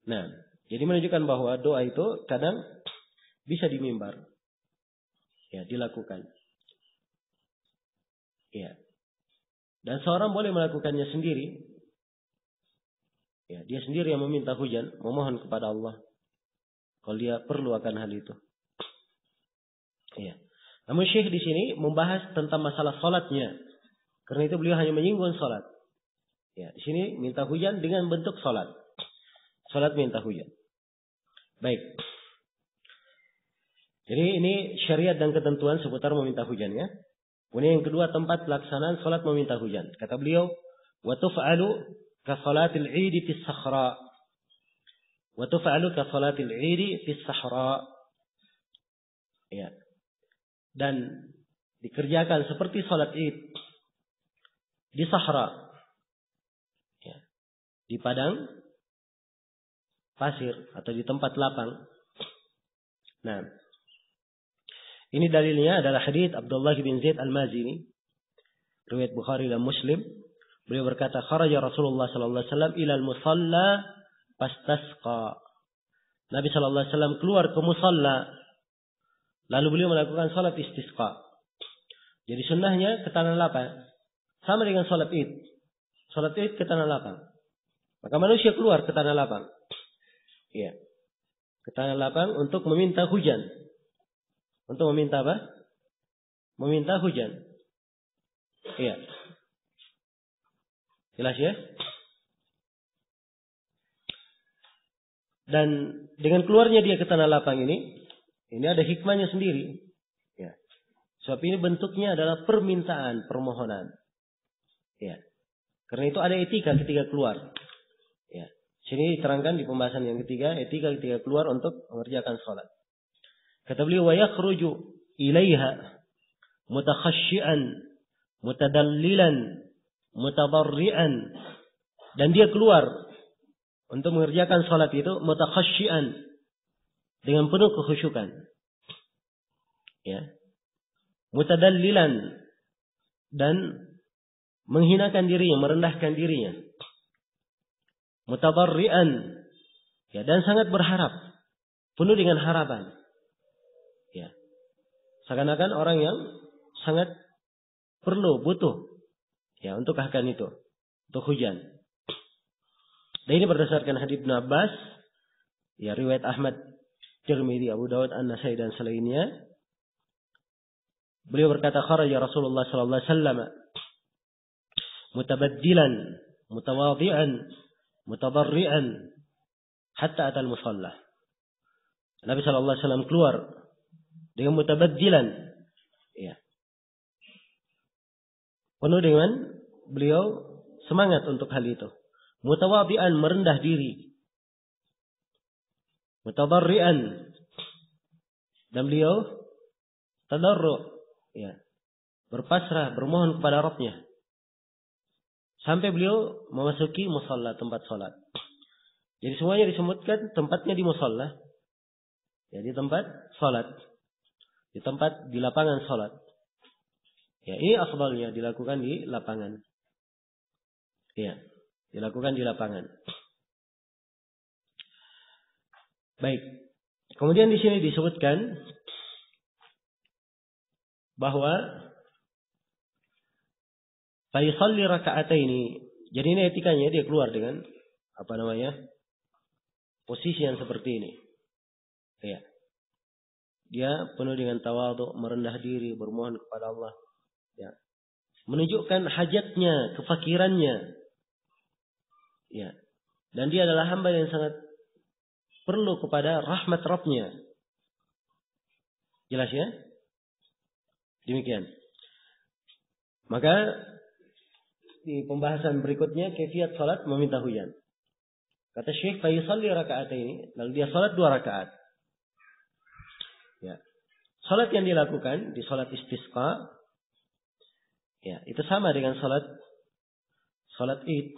Nah, jadi menunjukkan bahwa doa itu kadang bisa di mimbar. Ya, dilakukan. Ya. Dan seorang boleh melakukannya sendiri. Ya, dia sendiri yang meminta hujan, memohon kepada Allah kalau dia perlu akan hal itu. Ya. Namun Syekh di sini membahas tentang masalah salatnya. Karena itu beliau hanya menyinggung salat. Ya, di sini minta hujan dengan bentuk salat. Salat minta hujan. Baik. Jadi ini syariat dan ketentuan seputar meminta hujan ya. Kemudian yang kedua tempat pelaksanaan salat meminta hujan. Kata beliau, wa tuf'alu ka salatil 'id fi as-sakhra. Wa tuf'alu ka salatil 'id fi as-sahra. Ya. Dan dikerjakan seperti salat Id di sahra. Ya. Di padang pasir atau di tempat lapang. Nah, ini dalilnya adalah hadits Abdullah bin Zaid Al-Mazini, riwayat Bukhari dan Muslim. Beliau berkata, "Kharaja Rasulullah sallallahu alaihi wasallam ila al-musalla fastasqa." Nabi sallallahu alaihi wasallam keluar ke musalla, lalu beliau melakukan salat istisqa. Jadi sunnahnya ke tanah lapang, sama dengan salat Id. Salat Id ke tanah lapang. Maka manusia keluar ke tanah lapang. Iya. Ke tanah lapang untuk meminta hujan. Untuk meminta apa? Meminta hujan. Iya. Jelas ya? Dan dengan keluarnya dia ke tanah lapang ini ada hikmahnya sendiri. Ya. Sebab ini bentuknya adalah permintaan, permohonan. Ya. Karena itu ada etika ketika keluar. Ya. Sini diterangkan di pembahasan yang ketiga, etika ketika keluar untuk mengerjakan salat. Kata beliau, wa yakhruju ilaiha mutakhashshi'an, mutadallilan, mutadarri'an. Dan dia keluar untuk mengerjakan salat itu mutakhashshi'an, dengan penuh kekhusyukan. Ya. Mutadallilan, dan menghinakan dirinya, merendahkan dirinya. Mutadarri'an, ya, dan sangat berharap, penuh dengan harapan. Ya. Seakan-akan orang yang sangat perlu, butuh, ya, untuk akan itu, untuk hujan. Dan ini berdasarkan hadits Ibnu Abbas, ya, riwayat Ahmad, Tirmidzi, Abu Dawud, An-Nasai dan selainnya. Beliau berkata, kharaja Rasulullah sallallahu alaihi wasallam mutabaddilan, mutawadhi'an, mutadarri'an hatta atal musalla. Nabi sallallahu alaihi wasallam keluar dengan mutabaddilan, ya, penuh dengan beliau semangat untuk hal itu. Mutawadhi'an, merendah diri. Mutadarri'an, dan beliau tadarru', ya, berpasrah, bermohon kepada Rabbnya. Sampai beliau memasuki musalla, tempat salat. Jadi semuanya disebutkan tempatnya di musalla. Ya, di tempat salat. Di tempat, di lapangan salat. Ya, ini afdalnya dilakukan di lapangan. Ya, dilakukan di lapangan. Baik. Kemudian di sini disebutkan bahwa fa yusalli raka'ataini. Jadi ini etikanya, dia keluar dengan posisi yang seperti ini. Ya. Dia penuh dengan tawadhu, merendah diri, bermohon kepada Allah. Ya. Menunjukkan hajatnya, kefakirannya. Ya. Dan dia adalah hamba yang sangat perlu kepada rahmat Rabbnya. Jelas ya? Demikian. Maka di pembahasan berikutnya, kaifiat salat meminta hujan. Kata Syekh, fa yusalli raka'ataini, lalu dia salat 2 rakaat. Ya. Salat yang dilakukan di salat istisqa, ya, itu sama dengan salat Id.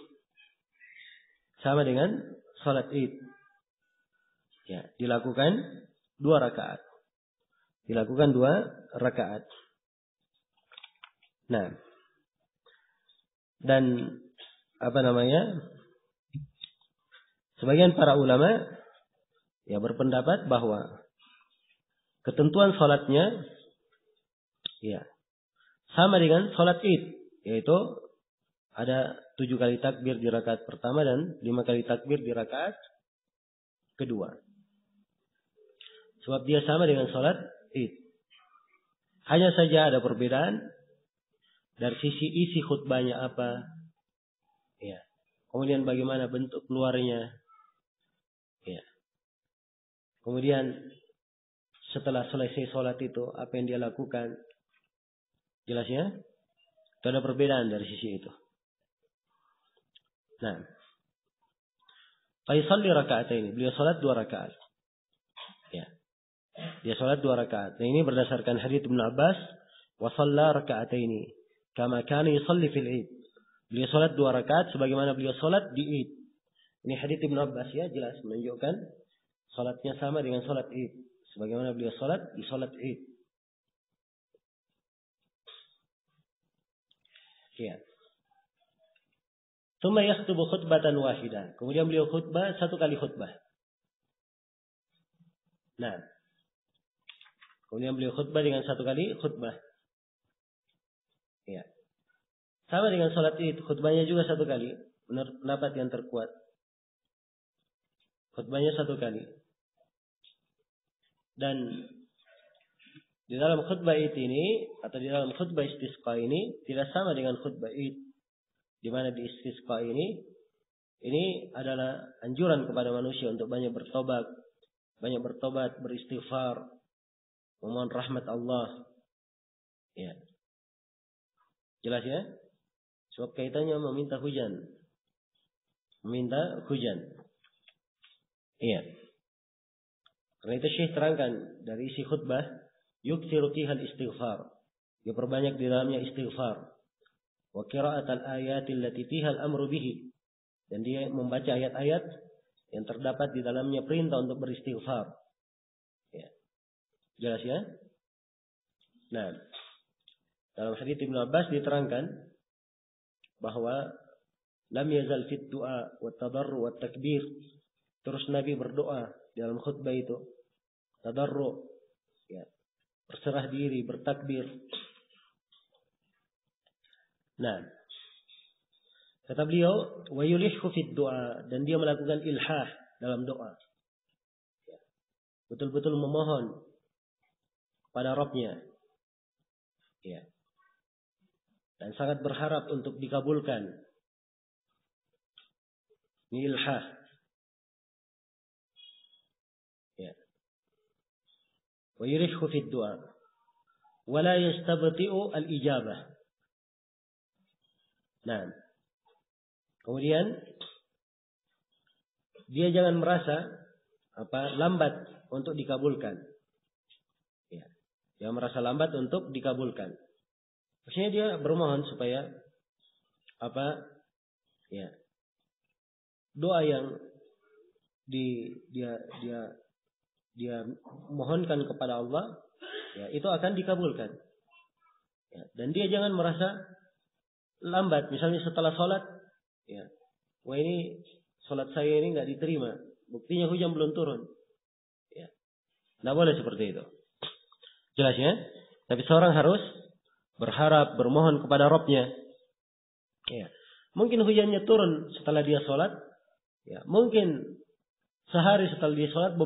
Sama dengan salat Id. Ya, dilakukan 2 rakaat. Dilakukan 2 rakaat. Nah, dan sebagian para ulama ya berpendapat bahwa ketentuan salatnya ya sama dengan salat Id, yaitu ada 7 kali takbir di rakaat pertama dan 5 kali takbir di rakaat kedua. Sebab dia sama dengan salat Id. Hanya saja ada perbedaan dari sisi isi khutbahnya apa. Ya. kemudian bagaimana bentuk keluarnya, ya. Kemudian setelah selesai sholat itu apa yang dia lakukan, jelas ya? Itu ada perbedaan dari sisi itu. Nah, fayusalli raka'ataini, beliau sholat 2 rakaat. Ya. Dia sholat 2 rakaat. Nah, ini berdasarkan hadits Ibnu Abbas, wa shalla raka'ataini kama kana yusalli fil Id. Beliau sholat 2 rakaat sebagaimana beliau sholat di Id. Ini hadits Ibnu Abbas ya, jelas menunjukkan sholatnya sama dengan sholat Id, sebagaimana beliau sholat di sholat Id. Ya. Tsumma yakhutubu khutbatan wahidah. Kemudian beliau khutbah 1 kali khutbah. Nah, kemudian beliau khutbah dengan 1 kali khutbah. Ya. Sama dengan sholat Id, khutbahnya juga 1 kali. Menurut pendapat yang terkuat, khutbahnya 1 kali. Dan di dalam khutbah Id ini atau di dalam khutbah istisqa ini tidak sama dengan khutbah Id, di mana di istisqa ini adalah anjuran kepada manusia untuk banyak bertobat, beristighfar, memohon rahmat Allah. Ya. Jelas ya? Sebab kaitannya meminta hujan. Iya. Karena itu Syekh terangkan dari isi khutbah, yukthiru fiha al-istighfar. Dia perbanyak di dalamnya istighfar. Wa qira'at al-ayati allati fiha al-amru bihi. Dan dia membaca ayat-ayat yang terdapat di dalamnya perintah untuk beristighfar. Ya. Jelas ya? Nah, dalam hadits Ibnu Abbas diterangkan bahwa lam yazal fit du'a wa tadarru wa takbir. Terus Nabi berdoa dalam khutbah itu, tadarru, ya, berserah diri, bertakbir. Nah, kata beliau, wa yulihhu fit du'a, dan dia melakukan ilhah dalam doa. Ya. Betul-betul memohon kepada Rabb-Nya. Ya. Dan sangat berharap untuk dikabulkan. Ini ilhah. Ya. Wa yulihhu fit du'a wa la yastabti'u al-ijabah. Nah, kemudian dia jangan merasa lambat untuk dikabulkan. Ya. Dia merasa lambat untuk dikabulkan. Maksudnya dia bermohon supaya doa yang dia mohonkan kepada Allah, ya, itu akan dikabulkan. Ya. Dan dia jangan merasa lambat, misalnya setelah sholat, ya, wah ini sholat saya ini nggak diterima, buktinya hujan belum turun, ya, nggak boleh seperti itu. Jelas ya? Tapi seorang harus berharap, bermohon kepada Rabb-Nya. Ya. Mungkin hujannya turun setelah dia sholat, ya, mungkin sehari setelah dia sholat,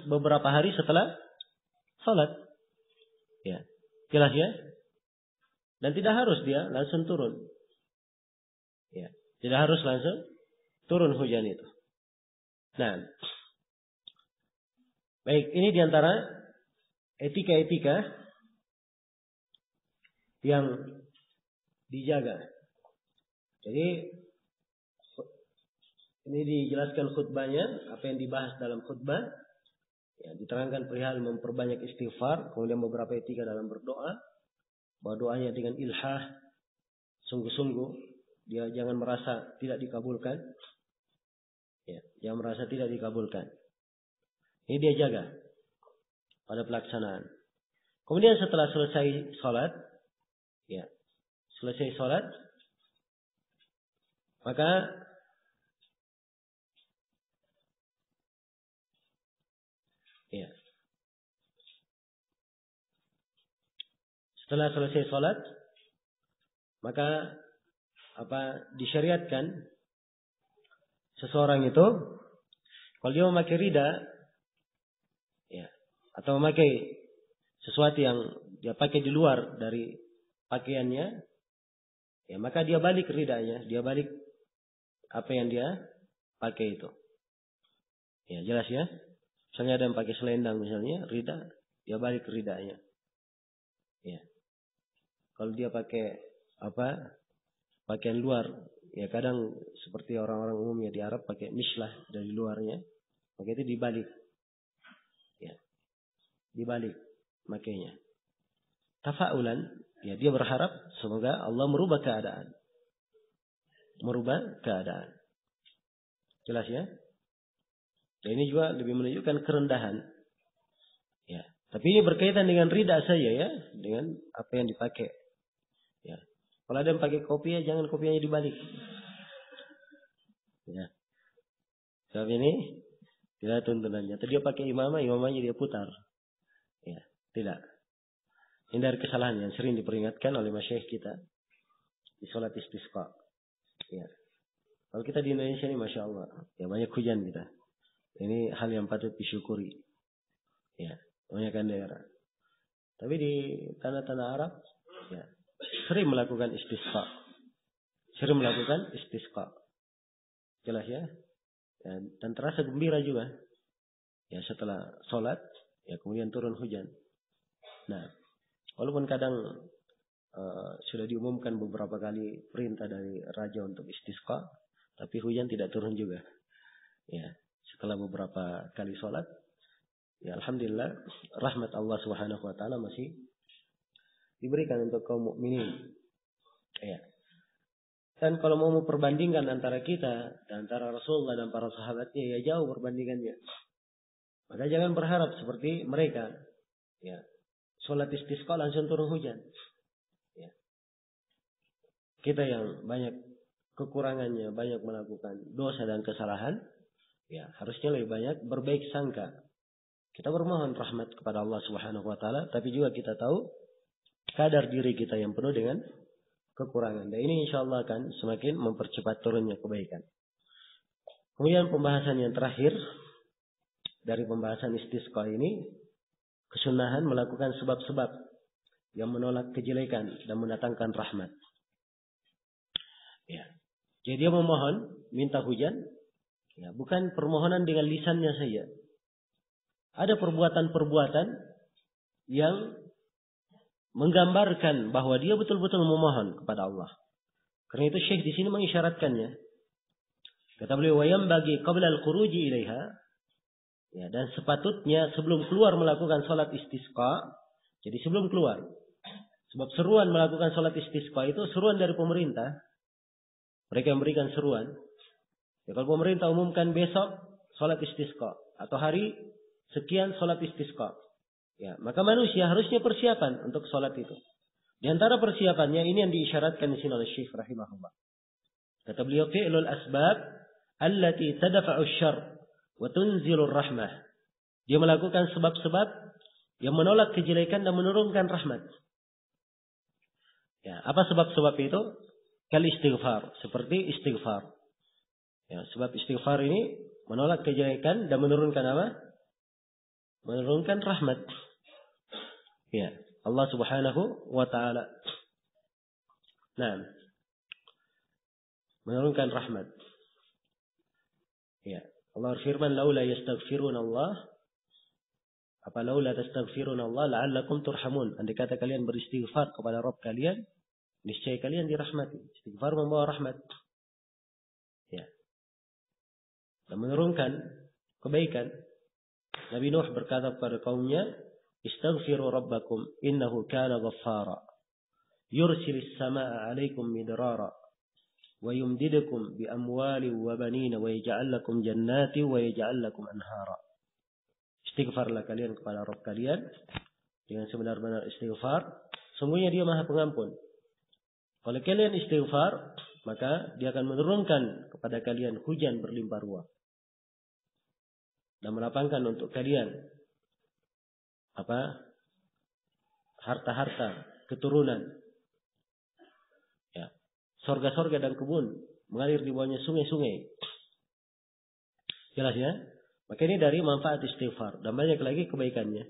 beberapa hari setelah sholat, ya, jelas ya? Dan tidak harus dia langsung turun. Ya, tidak harus langsung turun hujan itu. Nah, baik, ini diantara etika-etika yang dijaga. Jadi ini dijelaskan khutbahnya, apa yang dibahas dalam khutbah. Ya, diterangkan perihal memperbanyak istighfar, kemudian beberapa etika dalam berdoa. Bahwa doanya dengan ilhah, sungguh-sungguh, dia jangan merasa tidak dikabulkan. Ya, jangan merasa tidak dikabulkan. Ini dia jaga pada pelaksanaan. Kemudian setelah selesai sholat, ya, maka ya, setelah selesai sholat, maka disyariatkan seseorang itu kalau dia memakai rida, ya, atau memakai sesuatu yang dia pakai di luar dari pakaiannya, ya, maka dia balik ridanya, dia balik apa yang dia pakai itu. Ya, jelas ya. Misalnya ada yang pakai selendang misalnya, rida, dia balik ridanya. Ya. Kalau dia pakai pakaian luar, ya kadang seperti orang-orang umumnya di Arab pakai mislah dari luarnya, maka itu dibalik. Ya. Dibalik makainya. Tafaulan, ya dia berharap semoga Allah merubah keadaan. Merubah keadaan. Jelas ya? Dan ini juga lebih menunjukkan kerendahan. Ya. Tapi ini berkaitan dengan rida saja ya, dengan apa yang dipakai. Ya. Kalau ada yang pakai kopiah, jangan kopiahnya dibalik. Ya. Sebab ini tidak tuntunannya. Tadi dia pakai imamahnya dia putar. Ya, tidak. Ini dari kesalahan yang sering diperingatkan oleh masyayikh kita di salat istisqa. Ya. Kalau kita di Indonesia ini masya Allah, ya banyak hujan kita. Ini hal yang patut disyukuri. Ya, kebanyakan daerah. Tapi di tanah-tanah Arab, ya, sering melakukan istisqa. Sering melakukan istisqa. Jelas ya? Dan terasa gembira juga. Ya, setelah sholat, ya kemudian turun hujan. Nah, walaupun kadang sudah diumumkan beberapa kali perintah dari raja untuk istisqa, tapi hujan tidak turun juga. Ya, setelah beberapa kali sholat, ya alhamdulillah rahmat Allah Subhanahu wa taala masih diberikan untuk kaum mukminin. Ya. Dan kalau mau memperbandingkan antara kita dan antara Rasulullah dan para sahabatnya, ya jauh perbandingannya. Maka jangan berharap seperti mereka. Ya. Sholat istisqa langsung turun hujan. Ya. Kita yang banyak kekurangannya, banyak melakukan dosa dan kesalahan, ya harusnya lebih banyak berbaik sangka. Kita bermohon rahmat kepada Allah Subhanahu wa taala, tapi juga kita tahu kadar diri kita yang penuh dengan kekurangan. Dan ini insyaallah akan semakin mempercepat turunnya kebaikan. Kemudian pembahasan yang terakhir dari pembahasan istisqa ini, kesunahan melakukan sebab-sebab yang menolak kejelekan dan mendatangkan rahmat. Ya. Jadi dia memohon, minta hujan, ya, bukan permohonan dengan lisannya saja. Ada perbuatan-perbuatan yang menggambarkan bahwa dia betul-betul memohon kepada Allah. Karena itu Syekh di sini mengisyaratkannya. Kata beliau, "Wa yanbaghi qabla al-khuruji ilaiha." Ya, dan sepatutnya sebelum keluar melakukan salat istisqa, jadi sebelum keluar. Sebab seruan melakukan salat istisqa itu seruan dari pemerintah. Mereka memberikan seruan. Ya, kalau pemerintah umumkan besok salat istisqa atau hari sekian salat istisqa, ya, maka manusia harusnya persiapan untuk salat itu. Di antara persiapannya ini yang diisyaratkan di sini oleh Syekh rahimahullah. Kata beliau, fi'lul asbab allati tadfa'u asy-syarr wa tunzilu rahmah. Dia melakukan sebab-sebab yang menolak kejelekan dan menurunkan rahmat. Ya, apa sebab-sebab itu? Kal istighfar, seperti istighfar. Ya, sebab istighfar ini menolak kejelekan dan menurunkan apa? Menurunkan rahmat. Ya, Allah Subhanahu wa taala. Nah, menurunkan rahmat. Ya, Allah firman, "Laula yastaghfiruna Allah, apa laula tastaghfiruna Allah la'allakum turhamun." Andai kata kalian beristighfar kepada Rabb kalian, niscaya kalian dirahmati. Istighfar membawa rahmat. Ya. Dan menurunkan kebaikan. Nabi Nuh berkata kepada kaumnya, "Istaghfiru rabbakum innahu kana ghaffara. Yursilis samaa'a 'alaikum midrara wa yumdidukum bi amwalin wa banina wa yaj'al lakum jannatin wa yaj'al lakum anhara." Istighfarlah kalian kepada Rabb kalian dengan sebenar-benar istighfar, sungguhnya Dia Maha Pengampun. Kalau kalian istighfar, maka Dia akan menurunkan kepada kalian hujan berlimpah ruah dan melapangkan untuk kalian harta-harta, keturunan, ya, sorga-sorga dan kebun mengalir di bawahnya sungai-sungai. Jelas ya? Maka ini dari manfaat istighfar dan banyak lagi kebaikannya.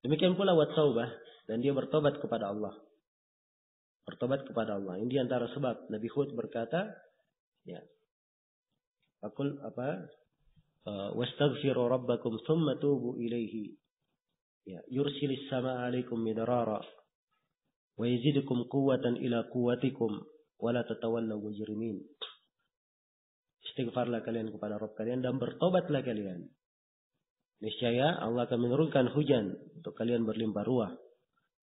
Demikian pula wat taubah, dan dia bertobat kepada Allah. Bertobat kepada Allah. Ini di antara sebab Nabi Hud berkata, ya, Fakul apa? Wastaghfiru rabbakum thumma tubu ilaihi. Ya, yursilis sama alaikum midrara wa yazidukum quwwatan ila quwwatikum wa la tatawallaw mujrimin. Istighfarlah kalian kepada Rabb kalian dan bertobatlah kalian. Niscaya Allah akan menurunkan hujan untuk kalian berlimpah ruah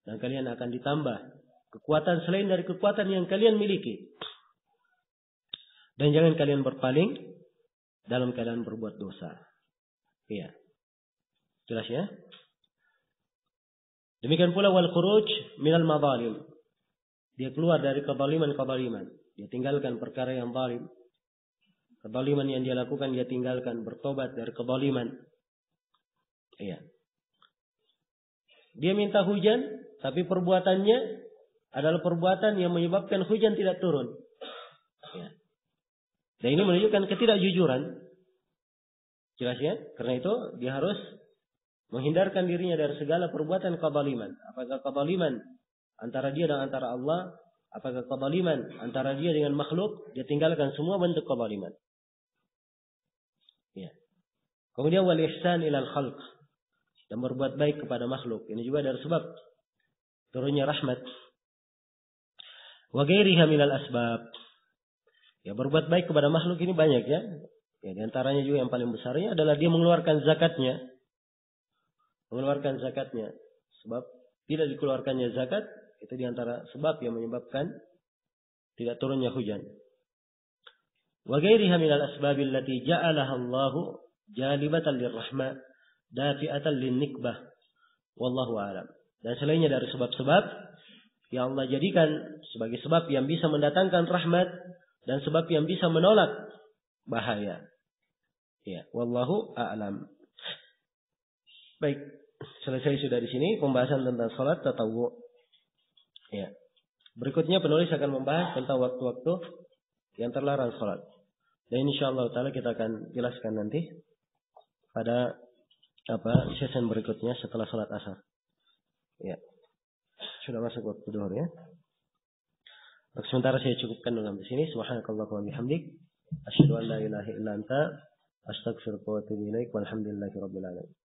dan kalian akan ditambah kekuatan selain dari kekuatan yang kalian miliki. Dan jangan kalian berpaling dalam keadaan berbuat dosa. Iya. Jelas ya? Demikian pula wal khuruj minal madzalim. Dia keluar dari kezaliman-kezaliman. Dia tinggalkan perkara yang zalim. Kezaliman yang dia lakukan dia tinggalkan, bertobat dari kezaliman. Iya. Dia minta hujan, tapi perbuatannya adalah perbuatan yang menyebabkan hujan tidak turun. Ya. Dan ini menunjukkan ketidakjujuran. Jelas ya? Karena itu dia harus menghindarkan dirinya dari segala perbuatan kezaliman. Apakah kezaliman antara dia dan antara Allah, apakah kezaliman antara dia dengan makhluk, dia tinggalkan semua bentuk kezaliman. Ya. Kemudian wal ihsan ilal khalq, dan berbuat baik kepada makhluk. Ini juga dari sebab turunnya rahmat. Wa ghairiha minal asbab. Ya, berbuat baik kepada makhluk ini banyak ya. Ya, di antaranya juga yang paling besarnya adalah dia mengeluarkan zakatnya. Mengeluarkan zakatnya. Sebab tidak dikeluarkannya zakat, itu di antara sebab yang menyebabkan tidak turunnya hujan. Wa ghairiha minal asbabil lati ja'alaha Allahu jalibatan lirrahma dafi'atan linnikbah. Wallahu a'lam. Dan selainnya dari sebab-sebab yang Allah jadikan sebagai sebab yang bisa mendatangkan rahmat dan sebab yang bisa menolak bahaya. Ya, wallahu a'lam. Baik, selesai sudah di sini pembahasan tentang salat tatawwu. Ya. Berikutnya penulis akan membahas tentang waktu-waktu yang terlarang salat. Dan insyaallah taala kita akan jelaskan nanti pada sesi berikutnya setelah salat asar. Ya. Sudah masuk waktu zuhur ya. Untuk sementara saya cukupkan dalam di sini. Subhanakallah wa bihamdik, asyhadu an la ilaha illa anta, astaghfiruka wa atubu ilaik, walhamdulillahi rabbil alamin.